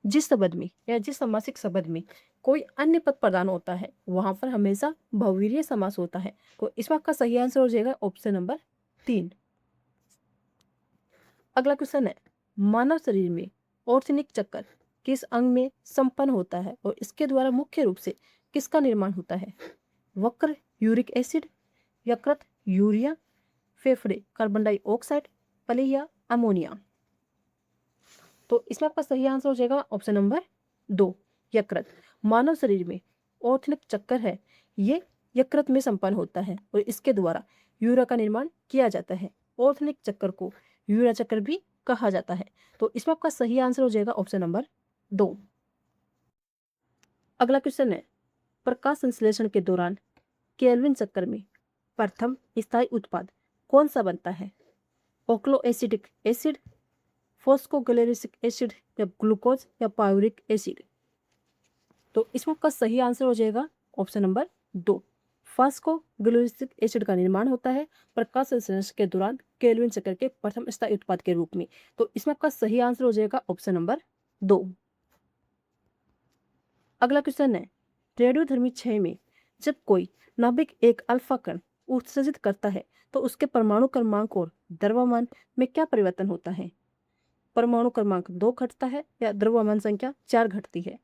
जिस शब्द में या जिस समासिक शब्द में कोई अन्य पद प्रदान होता है वहां पर हमेशा बहुव्रीहि समास होता है। तो इसमें आपका सही आंसर हो जाएगा ऑप्शन नंबर 3। अगला क्वेश्चन है, मानव शरीर में ऑर्थनिक चक्कर किस अंग में संपन्न होता है और इसके द्वारा मुख्य रूप से किसका निर्माण होता है? वक्र यूरिक एसिड, यकृत यूरिया, फेफड़े कार्बन डाइऑक्साइड, पलीया अमोनिया? तो इसमें आपका सही आंसर हो जाएगा ऑप्शन नंबर 2, यकृत। मानव शरीर में ऑर्थनिक चक्कर है, ये यकृत में संपन्न होता है और इसके द्वारा यूरिया का निर्माण किया जाता है। ऑर्थनिक चक्कर को यूरिया चक्कर भी कहा जाता है। तो इसमें आपका सही आंसर हो जाएगा ऑप्शन नंबर 2। अगला क्वेश्चन है, प्रकाश संश्लेषण के दौरान केल्विन चक्कर में प्रथम स्थायी उत्पाद कौन सा बनता है? ओक्लोएसिटिक एसिड, फॉस्फोग्लिसरिक एसिड या ग्लूकोज या पायरिक एसिड? तो इसमें आपका सही आंसर हो जाएगा ऑप्शन नंबर 2, फॉस्फोग्लिसरिक एसिड का निर्माण होता है प्रकाश संश्लेषण के दौरान केल्विन चक्र के प्रथम स्थायी उत्पाद के रूप में। तो इसमें आपका सही आंसर हो जाएगा ऑप्शन नंबर 2। अगला क्वेश्चन है, रेडियोधर्मी क्षय में जब कोई नाभिक एक अल्फा कण उत्सर्जित करता है तो उसके परमाणु क्रमांक और द्रव्यमान में क्या परिवर्तन होता है? परमाणु क्रमांक 2 घटता है या द्रव्यमान संख्या 4 घटती है?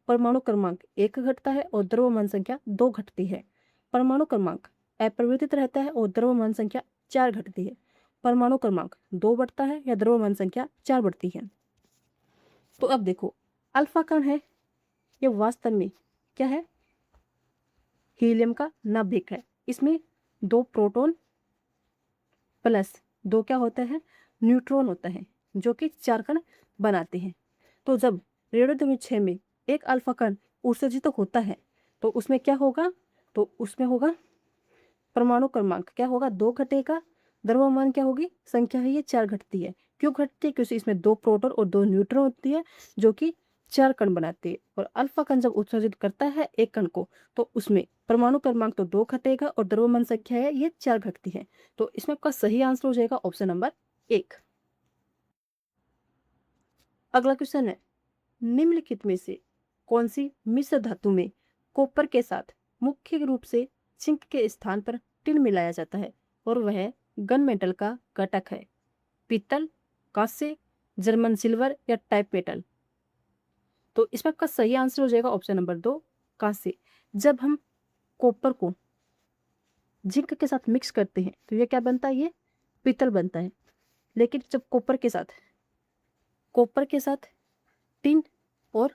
परमाणु क्रमांक 1 घटता है और द्रव्यमान संख्या 2 घटती है? परमाणु क्रमांक अपरिवर्तित रहता है और द्रव्यमान संख्या 4 घटती है? परमाणु क्रमांक 2 बढ़ता है या द्रव्यमान संख्या 4 बढ़ती है? तो अब देखो, अल्फा कण है, ये वास्तव में क्या है, हीलियम का नाभिक है। इसमें 2 प्रोटॉन प्लस 2 क्या होता है, न्यूट्रॉन होता है, जो कि 4 कण बनाते हैं। तो जब रेडियोधर्मी क्षय में एक अल्फा कण उत्सर्जित होता है तो उसमें क्या होगा, तो उसमें होगा परमाणु क्रमांक क्या होगा, 2 घटेगा। द्रव्यमान क्या होगी, संख्या है ये 4 घटती है। क्यों घटती है? क्योंकि इसमें 2 प्रोटॉन और 2 न्यूट्रॉन होती है जो कि 4 कण बनाते हैं। और अल्फा कण जब उत्सर्जित करता है एक कण को तो उसमें परमाणु क्रमांक तो 2 घटेगा और द्रव्यमान संख्या है ये 4 घटती है। तो इसमें आपका सही आंसर हो जाएगा ऑप्शन नंबर 1। अगला क्वेश्चन है, निम्नलिखित में से कौन सी मिश्र धातु में कॉपर के साथ मुख्य रूप से जिंक के स्थान पर टिन मिलाया जाता है और वह गन मेटल का घटक है? पीतल, कांस्य, जर्मन सिल्वर या टाइप मेटल? तो इसमें आपका सही आंसर हो जाएगा ऑप्शन नंबर 2, कांस्य। जब हम कॉपर को जिंक के साथ मिक्स करते हैं तो ये क्या बनता है, ये पीतल बनता है। लेकिन जब कॉपर के साथ कॉपर के साथ टिन और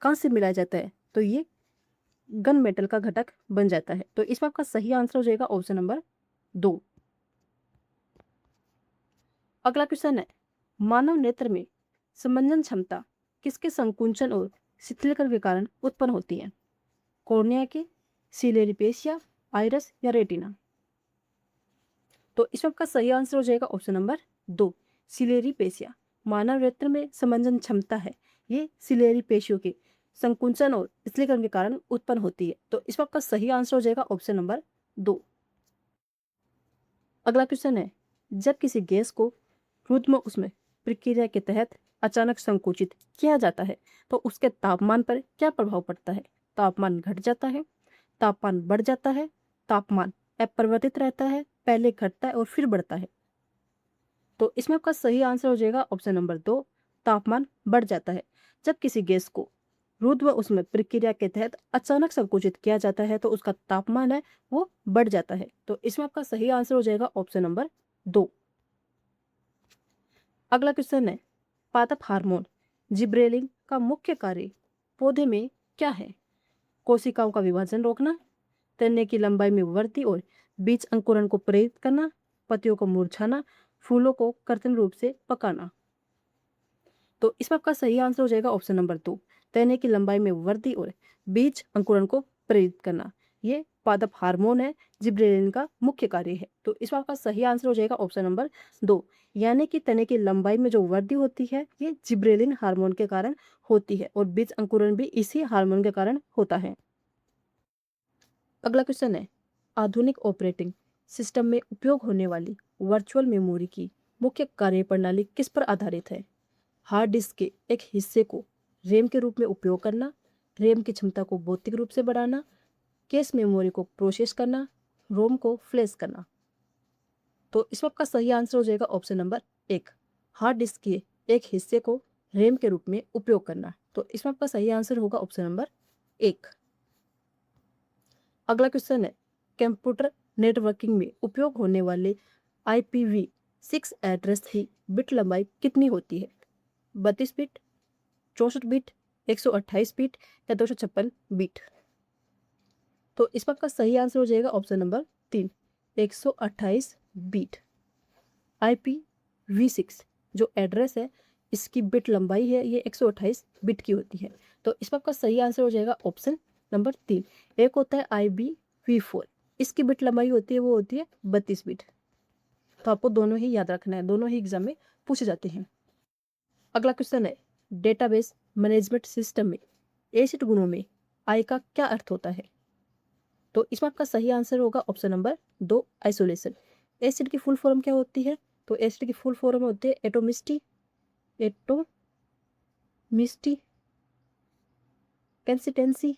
कांस्य मिलाया जाता है तो ये गन मेटल का घटक बन जाता है। तो इसमें आपका सही आंसर हो जाएगा ऑप्शन नंबर 2। अगला क्वेश्चन है, मानव नेत्र में समंजन क्षमता किसके संकुंचन और शिथिलीकरण के कारण उत्पन्न होती है? कॉर्निया के, सिलेरी पेशिया, आइरस या रेटिना? तो इसमें आपका सही आंसर हो जाएगा ऑप्शन नंबर 2, सिलेरी पेशिया। मानव नेत्र में समंजन क्षमता है, ये सिलेरी पेशियों के संकुंचन और शिथिलीकरण के कारण उत्पन्न होती है। तो इसमें आपका सही आंसर हो जाएगा ऑप्शन नंबर 2। अगला क्वेश्चन है, जब किसी गैस को रुद्र उसमें प्रक्रिया के तहत अचानक संकुचित किया जाता है तो उसके तापमान पर क्या प्रभाव पड़ता है? तापमान घट जाता है, तापमान बढ़ जाता है, तापमान अपरिवर्तित रहता है, पहले घटता है और फिर बढ़ता है? तो इसमें आपका सही आंसर हो जाएगा ऑप्शन नंबर 2, तापमान बढ़ जाता है। जब किसी गैस को रुद्र उसमें प्रक्रिया के तहत अचानक संकुचित किया जाता है तो उसका तापमान है वो बढ़ जाता है। तो इसमें आपका सही आंसर हो जाएगा ऑप्शन नंबर 2। अगला क्वेश्चन है, पादप हार्मोन जिब्रेलिन का मुख्य कार्य पौधे में क्या है? कोशिकाओं का विभाजन रोकना, तने की लंबाई में वृद्धि और बीज अंकुरण को प्रेरित करना, पत्तियों को मुरझाना, फूलों को कृत्रिम रूप से पकाना? तो इसमें आपका सही आंसर हो जाएगा ऑप्शन नंबर 2, तने की लंबाई में वृद्धि और बीज अंकुरण को प्रेरित करना। ये पादप हार्मोन है, जिब्रेलिन का मुख्य कार्य है। तो इसमें आपका सही आंसर हो जाएगा ऑप्शन नंबर 2, यानी कि तने की लंबाई में जो वृद्धि होती है ये जिब्रेलिन हार्मोन के कारण होती है और बीज अंकुरण भी इसी हार्मोन के कारण होता है। अगला क्वेश्चन है, आधुनिक ऑपरेटिंग सिस्टम में उपयोग होने वाली वर्चुअल मेमोरी की मुख्य कार्यप्रणाली किस पर आधारित है? हार्ड डिस्क के एक हिस्से को रैम के रूप में उपयोग करना, रैम की क्षमता को भौतिक रूप से बढ़ाना, कैश मेमोरी को प्रोसेस करना, रोम को फ्लैश करना? तो इसमें आपका सही आंसर हो जाएगा ऑप्शन नंबर 1, हार्ड डिस्क के एक हिस्से को रैम के रूप में उपयोग करना। तो इसमें आपका सही आंसर होगा ऑप्शन नंबर 1। अगला क्वेश्चन है, कंप्यूटर नेटवर्किंग में उपयोग होने वाले IPv6 एड्रेस की बिट लंबाई कितनी होती है? 32 बिट, 64 बिट, 128 बिट या 256 बिट? तो इस बात का सही आंसर हो जाएगा ऑप्शन नंबर 3, 128 बिट। IPv6 जो एड्रेस है इसकी बिट लंबाई है ये 128 बिट की होती है। तो इस बात का सही आंसर हो जाएगा ऑप्शन नंबर 3। एक होता है IPv4, इसकी बिट लंबाई होती है वो होती है 32 बिट। तो आपको दोनों ही याद रखना है, दोनों ही एग्जाम में पूछे जाते हैं। अगला क्वेश्चन है, डेटाबेस मैनेजमेंट सिस्टम में एसिड गुणों में आई का क्या अर्थ होता है? तो इसमें आपका सही आंसर होगा ऑप्शन नंबर 2, आइसोलेशन। एसिड की फुल फॉर्म क्या होती है? तो एसिड की फुल फॉर्म होती है एटोमिस्टी, कंसिस्टेंसी,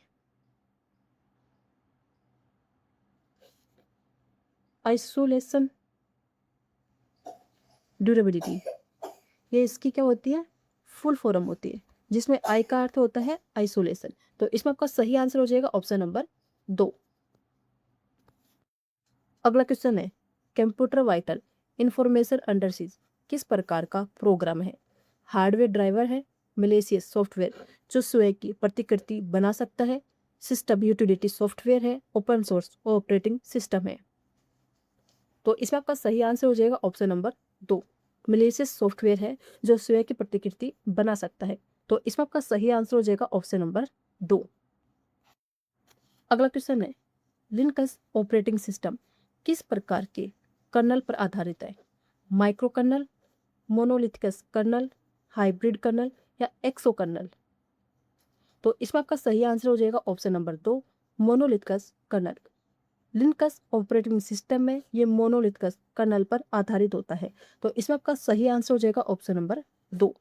आइसोलेशन, ड्यूरेबिलिटी। ये इसकी क्या होती है? फुल फॉर्म होती है, जिसमें आई का अर्थ होता है आइसोलेशन। तो इसमें आपका सही आंसर हो जाएगा ऑप्शन नंबर 2। अगला क्वेश्चन है, कंप्यूटर वाइटल इंफॉर्मेशन अंडरसीज किस प्रकार का प्रोग्राम है? हार्डवेयर ड्राइवर है, मलेशियस सॉफ्टवेयर जो स्वयं की प्रतिकृति बना सकता है, सिस्टम यूटिलिटी सॉफ्टवेयर है, ओपन सोर्स ऑपरेटिंग सिस्टम है? तो इसमें आपका सही आंसर हो जाएगा ऑप्शन नंबर 2, मलेशियस सॉफ्टवेयर है जो स्वयं की प्रतिकृति बना सकता है। तो इसमें आपका सही आंसर हो जाएगा ऑप्शन नंबर 2। अगला क्वेश्चन है, लिनक्स ऑपरेटिंग सिस्टम किस प्रकार के कर्नल पर आधारित है? Microkernel, monolithic kernel, hybrid kernel या एक्सो कर्नल? तो इसमें आपका सही आंसर हो जाएगा option number 2, monolithic kernel. Linux operating system में ये मोनोलिथिकस कर्नल पर आधारित होता है। तो इसमें आपका सही आंसर हो जाएगा ऑप्शन नंबर 2।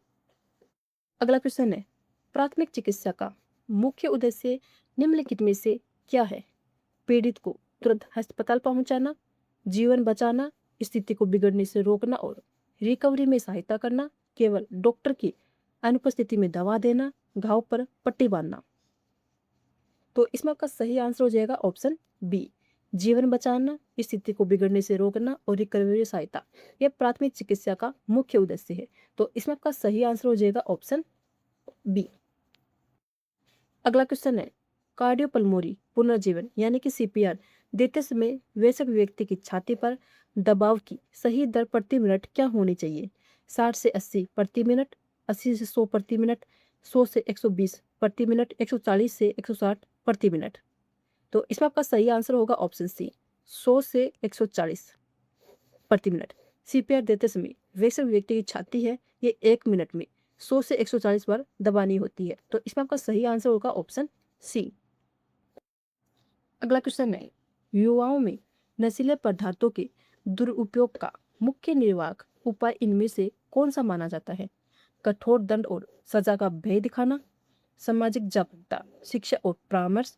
अगला क्वेश्चन है, प्राथमिक चिकित्सा का मुख्य उद्देश्य निम्नलिखित में से क्या है? पीड़ित को तुरंत अस्पताल पहुंचाना, जीवन बचाना, स्थिति को बिगड़ने से रोकना और रिकवरी में सहायता करना, केवल डॉक्टर की अनुपस्थिति में दवा देना, घाव पर पट्टी बांधना? तो इसमें आपका सही आंसर हो जाएगा ऑप्शन बी, जीवन बचाना, स्थिति को बिगड़ने से रोकना और रिकवरी सहायता, यह प्राथमिक चिकित्सा का मुख्य उद्देश्य है। तो इसमें आपका सही आंसर हो जाएगा ऑप्शन बी। अगला क्वेश्चन है, कार्डियोपल्मोनरी पुनर्जीवन यानी कि सीपीआर देते समय वयस्क व्यक्ति की छाती पर दबाव की सही दर प्रति मिनट क्या होनी चाहिए? 60 से 80 प्रति मिनट, 80 से 100 प्रति मिनट, 100 से 120 प्रति मिनट, 140 से 160 प्रति मिनट। तो इसमें आपका सही आंसर होगा ऑप्शन सी, 100 से 140 प्रति मिनट। सीपीआर देते समय वयस्क व्यक्ति की छाती है ये 1 मिनट में 100 से 140 बार दबानी होती है। तो इसमें आपका सही आंसर होगा ऑप्शन सी। अगला क्वेश्चन है, युवाओं में नशीले पदार्थों के दुरुपयोग का मुख्य निर्वाहक उपाय इनमें से कौन सा माना जाता है? कठोर दंड और सजा का भय दिखाना, सामाजिक जागरूकता, शिक्षा और परामर्श,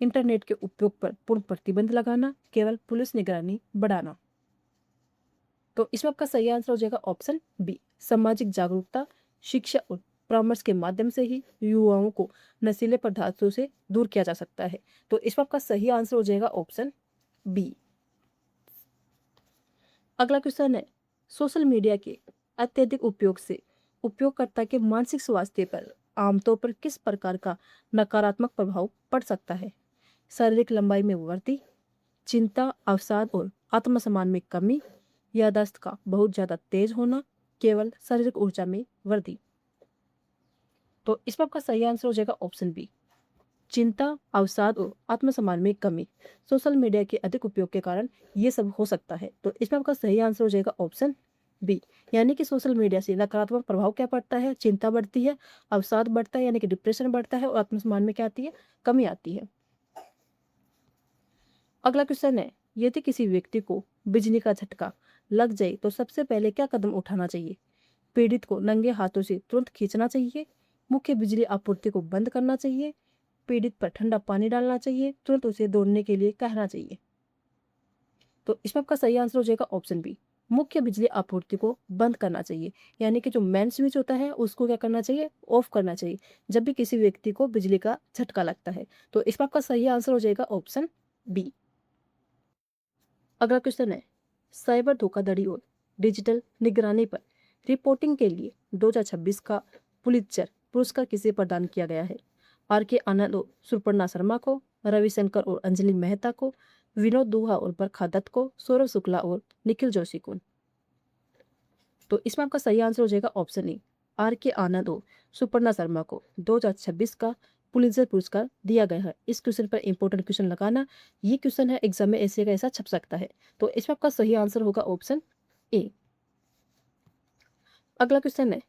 इंटरनेट के उपयोग पर पूर्ण प्रतिबंध लगाना, केवल पुलिस निगरानी बढ़ाना। तो इसमें आपका सही आंसर हो जाएगा ऑप्शन बी, सामाजिक जागरूकता, शिक्षा और परामर्श के माध्यम से ही युवाओं को नशीले पदार्थों से दूर किया जा सकता है। तो इसमें आपका सही आंसर हो जाएगा ऑप्शन बी। अगला क्वेश्चन है, सोशल मीडिया के अत्यधिक उपयोग से उपयोगकर्ता के मानसिक स्वास्थ्य पर आमतौर पर किस प्रकार का नकारात्मक प्रभाव पड़ सकता है? शारीरिक लंबाई में वृद्धि, चिंता, अवसाद और आत्मसम्मान में कमी, याददाश्त का बहुत ज्यादा तेज होना, केवल शारीरिक ऊर्जा में वृद्धि। तो इसमें आपका सही आंसर हो जाएगा ऑप्शन बी, चिंता, अवसाद और आत्मसम्मान में कमी। सोशल मीडिया के अधिक उपयोग के कारण ये सब हो सकता है। तो इसमें आपका सही आंसर हो जाएगा ऑप्शन बी, यानी कि सोशल मीडिया से नकारात्मक प्रभाव क्या पड़ता है? चिंता बढ़ती है, अवसाद बढ़ता है यानी कि डिप्रेशन बढ़ता है और आत्मसम्मान में क्या आती है? कमी आती है। अगला क्वेश्चन है, यदि किसी व्यक्ति को बिजली का झटका लग जाए तो सबसे पहले क्या कदम उठाना चाहिए? पीड़ित को नंगे हाथों से तुरंत खींचना चाहिए, मुख्य बिजली आपूर्ति को बंद करना चाहिए, पीड़ित पर ठंडा पानी डालना चाहिए, तुरंत उसे दौड़ने के लिए कहना चाहिए। तो इसमें आपका सही आंसर हो जाएगा ऑप्शन बी, मुख्य बिजली आपूर्ति को बंद करना चाहिए, यानी कि जो मेन स्विच होता है उसको क्या करना चाहिए? ऑफ करना चाहिए जब भी किसी व्यक्ति को बिजली का झटका लगता है। तो इसमें आपका सही आंसर हो जाएगा ऑप्शन बी। अगला क्वेश्चन है, साइबर धोखाधड़ी और डिजिटल निगरानी पर रिपोर्टिंग के लिए 2026 का पुलित्जर पुरस्कार किसे प्रदान किया गया है? आर.के. आनंद और सुपर्णा शर्मा को, रविशंकर और अंजलि मेहता को, विनोद दुहा और बरखा दत्त को, सौरभ शुक्ला और निखिल जोशी को। तो इसमें आपका सही आंसर हो जाएगा ऑप्शन ए, आर.के. आनंद और सुपर्णा शर्मा को 2026 का पुलित्जर पुरस्कार दिया गया है। इस क्वेश्चन पर इंपॉर्टेंट क्वेश्चन लगाना, ये क्वेश्चन है एग्जाम में ऐसे का ऐसा छप सकता है। तो इसमें आपका सही आंसर होगा ऑप्शन ए। अगला क्वेश्चन है,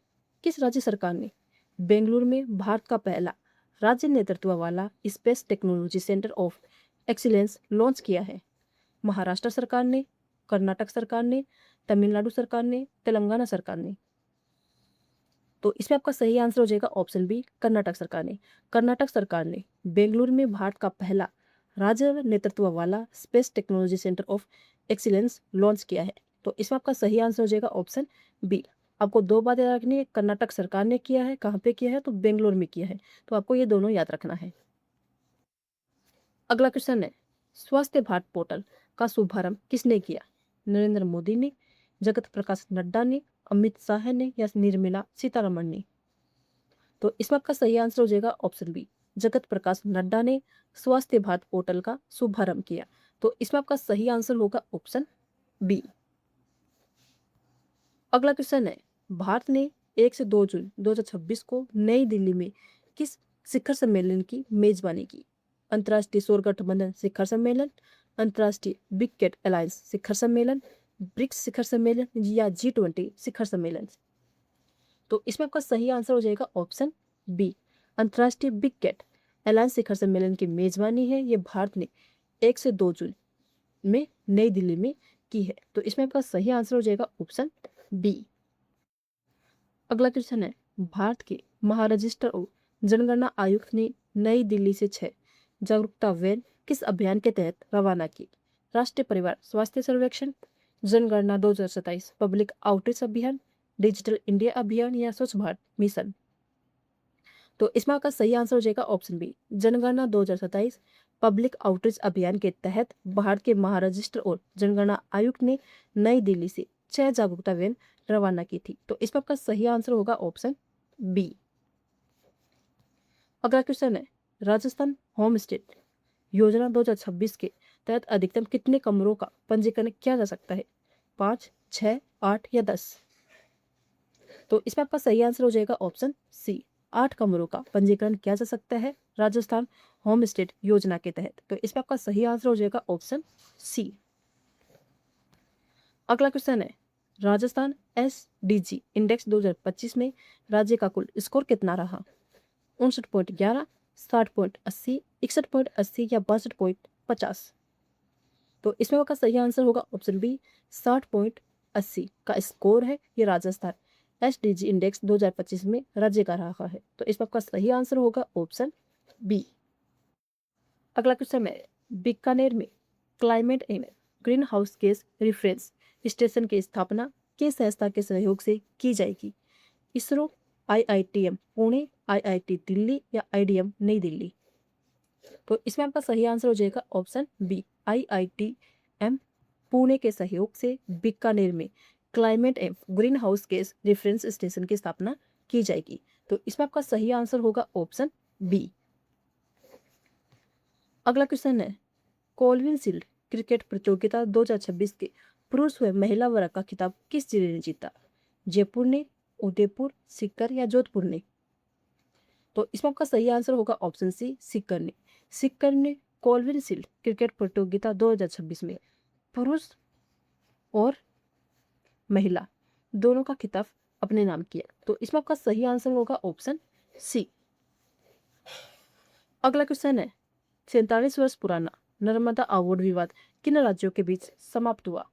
किस राज्य सरकार ने बेंगलुरु में भारत का पहला राज्य नेतृत्व वाला space technology centre of excellence launch किया है? महाराष्ट्र सरकार ने, कर्नाटक सरकार ने, तमिलनाडु सरकार ने, तेलंगाना सरकार ने। तो इसमें आपका सही आंसर हो जाएगा ऑप्शन बी, कर्नाटक सरकार ने। कर्नाटक सरकार ने बेंगलुरु में भारत का पहला राज्य नेतृत्व वाला space technology centre of excellence launch किया है। तो इसमें आपका सही आंसर हो जाएगा ऑप्शन बी। आपको दो बातें याद रखनी है, कर्नाटक सरकार ने किया है, कहाँ पे किया है? तो बेंगलुरु में किया है। तो आपको ये दोनों याद रखना है। अगला क्वेश्चन है, स्वास्थ्य भारत पोर्टल का शुभारंभ किसने किया? नरेंद्र मोदी ने, जगत प्रकाश नड्डा ने, अमित शाह ने या निर्मला सीतारमण ने? तो इसमें आपका सही आंसर हो जाएगा ऑप्शन बी, जगत प्रकाश नड्डा ने स्वास्थ्य भारत पोर्टल का शुभारंभ किया। तो इसमें आपका सही आंसर होगा ऑप्शन बी। अगला क्वेश्चन है, भारत ने 1 से 2 जून 2026 को नई दिल्ली में किस शिखर सम्मेलन की मेजबानी की? अंतर्राष्ट्रीय सौर गठबंधन शिखर सम्मेलन, अंतर्राष्ट्रीय बिग कैट अलायंस शिखर सम्मेलन, ब्रिक्स शिखर सम्मेलन या G20 शिखर सम्मेलन? तो इसमें आपका सही आंसर हो जाएगा ऑप्शन बी, अंतर्राष्ट्रीय बिग कैट अलायंस शिखर सम्मेलन की मेजबानी है ये भारत ने 1 से 2 जून में नई दिल्ली में की है। तो इसमें आपका सही आंसर हो जाएगा ऑप्शन बी। अगला क्वेश्चन है, भारत के महारजिस्टर और जनगणना आयुक्त ने नई दिल्ली से 6 जागरूकता वैन किस अभियान के तहत रवाना की? राष्ट्रीय परिवार स्वास्थ्य सर्वेक्षण, जनगणना 2027 पब्लिक आउटरीच अभियान, डिजिटल इंडिया अभियान या स्वच्छ भारत मिशन? तो इसमें आपका सही आंसर हो जाएगा ऑप्शन बी, जनगणना 2027 पब्लिक आउटरीच अभियान के तहत भारत के महारजिस्टर और जनगणना आयुक्त ने नई दिल्ली से 6 जागरूकता वैन रवाना की थी। तो इस पर आपका सही आंसर होगा ऑप्शन बी। अगला क्वेश्चन है, राजस्थान होम स्टे योजना 2026 के तहत अधिकतम कितने कमरों का पंजीकरण किया जा सकता है? 5, 6, 8 या 10? तो इसमें आपका सही आंसर हो जाएगा ऑप्शन सी, 8 कमरों का पंजीकरण किया जा सकता है राजस्थान होम स्टे योजना के तहत। तो इसमें आपका सही आंसर हो जाएगा ऑप्शन सी। अगला क्वेश्चन है, राजस्थान SDG इंडेक्स 2025 में राज्य का कुल स्कोर कितना रहा? 59.11, 60.80, 61.80 या 62.50? तो इसमें आपका सही आंसर होगा ऑप्शन बी, 60.80 का स्कोर है ये राजस्थान SDG इंडेक्स 2025 में राज्य का रहा है। तो इसमें आपका सही आंसर होगा ऑप्शन बी। अगला क्वेश्चन है, बीकानेर में climate and green house gas reference station की स्थापना किस संस्था के सहयोग से की जाएगी? इसरो, IITM पुणे, IIT दिल्ली या IDM नई दिल्ली? तो इसमें आपका सही आंसर हो जाएगा ऑप्शन बी, IITM पुणे के सहयोग से बीकानेर में climate and green house gas reference station की स्थापना की जाएगी। तो इसमें आपका सही आंसर होगा ऑप्शन बी। अगला क्वेश्चन है, कोलविन शील्ड क्रिकेट प्रतियोगिता 2026 के पुरुष व महिला वर्ग का खिताब किस जिले ने जीता? जयपुर ने, उदयपुर, सीकर या जोधपुर ने? तो इसमें आपका सही आंसर होगा ऑप्शन सी, सीकर ने। सीकर ने कोलविन शील्ड क्रिकेट प्रतियोगिता 2026 में पुरुष और महिला दोनों का खिताब अपने नाम किया। तो इसमें आपका सही आंसर होगा ऑप्शन सी। अगला क्वेश्चन है, 47 वर्ष पुराना नर्मदा अवार्ड विवाद किन राज्यों के बीच समाप्त हुआ?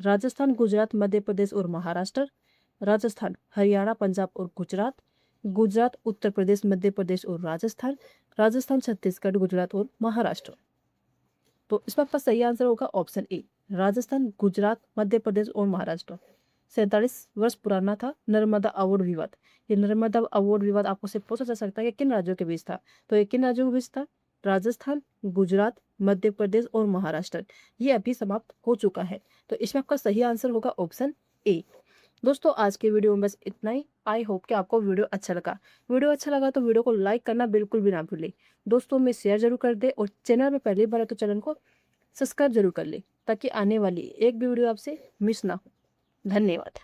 राजस्थान, गुजरात, मध्य प्रदेश और महाराष्ट्र? राजस्थान, हरियाणा, पंजाब और गुजरात? गुजरात, उत्तर प्रदेश, मध्य प्रदेश और राजस्थान? राजस्थान, छत्तीसगढ़, गुजरात और महाराष्ट्र? तो इसमें आपका सही आंसर होगा ऑप्शन ए, राजस्थान, गुजरात, मध्य प्रदेश और महाराष्ट्र। 47 वर्ष पुराना था नर्मदा अवार्ड विवाद। ये नर्मदा अवार्ड विवाद आपको से पूछा जा सकता है कि किन राज्यों के बीच था? तो ये किन राज्यों के बीच था? राजस्थान, गुजरात, मध्य प्रदेश और महाराष्ट्र। ये अभी समाप्त हो चुका है। तो इसमें आपका सही आंसर होगा ऑप्शन ए। दोस्तों आज के वीडियो में बस इतना ही। आई होप कि आपको वीडियो अच्छा लगा। वीडियो अच्छा लगा तो वीडियो को लाइक करना बिल्कुल भी ना भूलें। दोस्तों में शेयर जरूर कर दे और चैनल में पहली बार है तो चैनल को सब्सक्राइब जरूर कर ले ताकि आने वाली एक भी वीडियो आपसे मिस ना हो। धन्यवाद।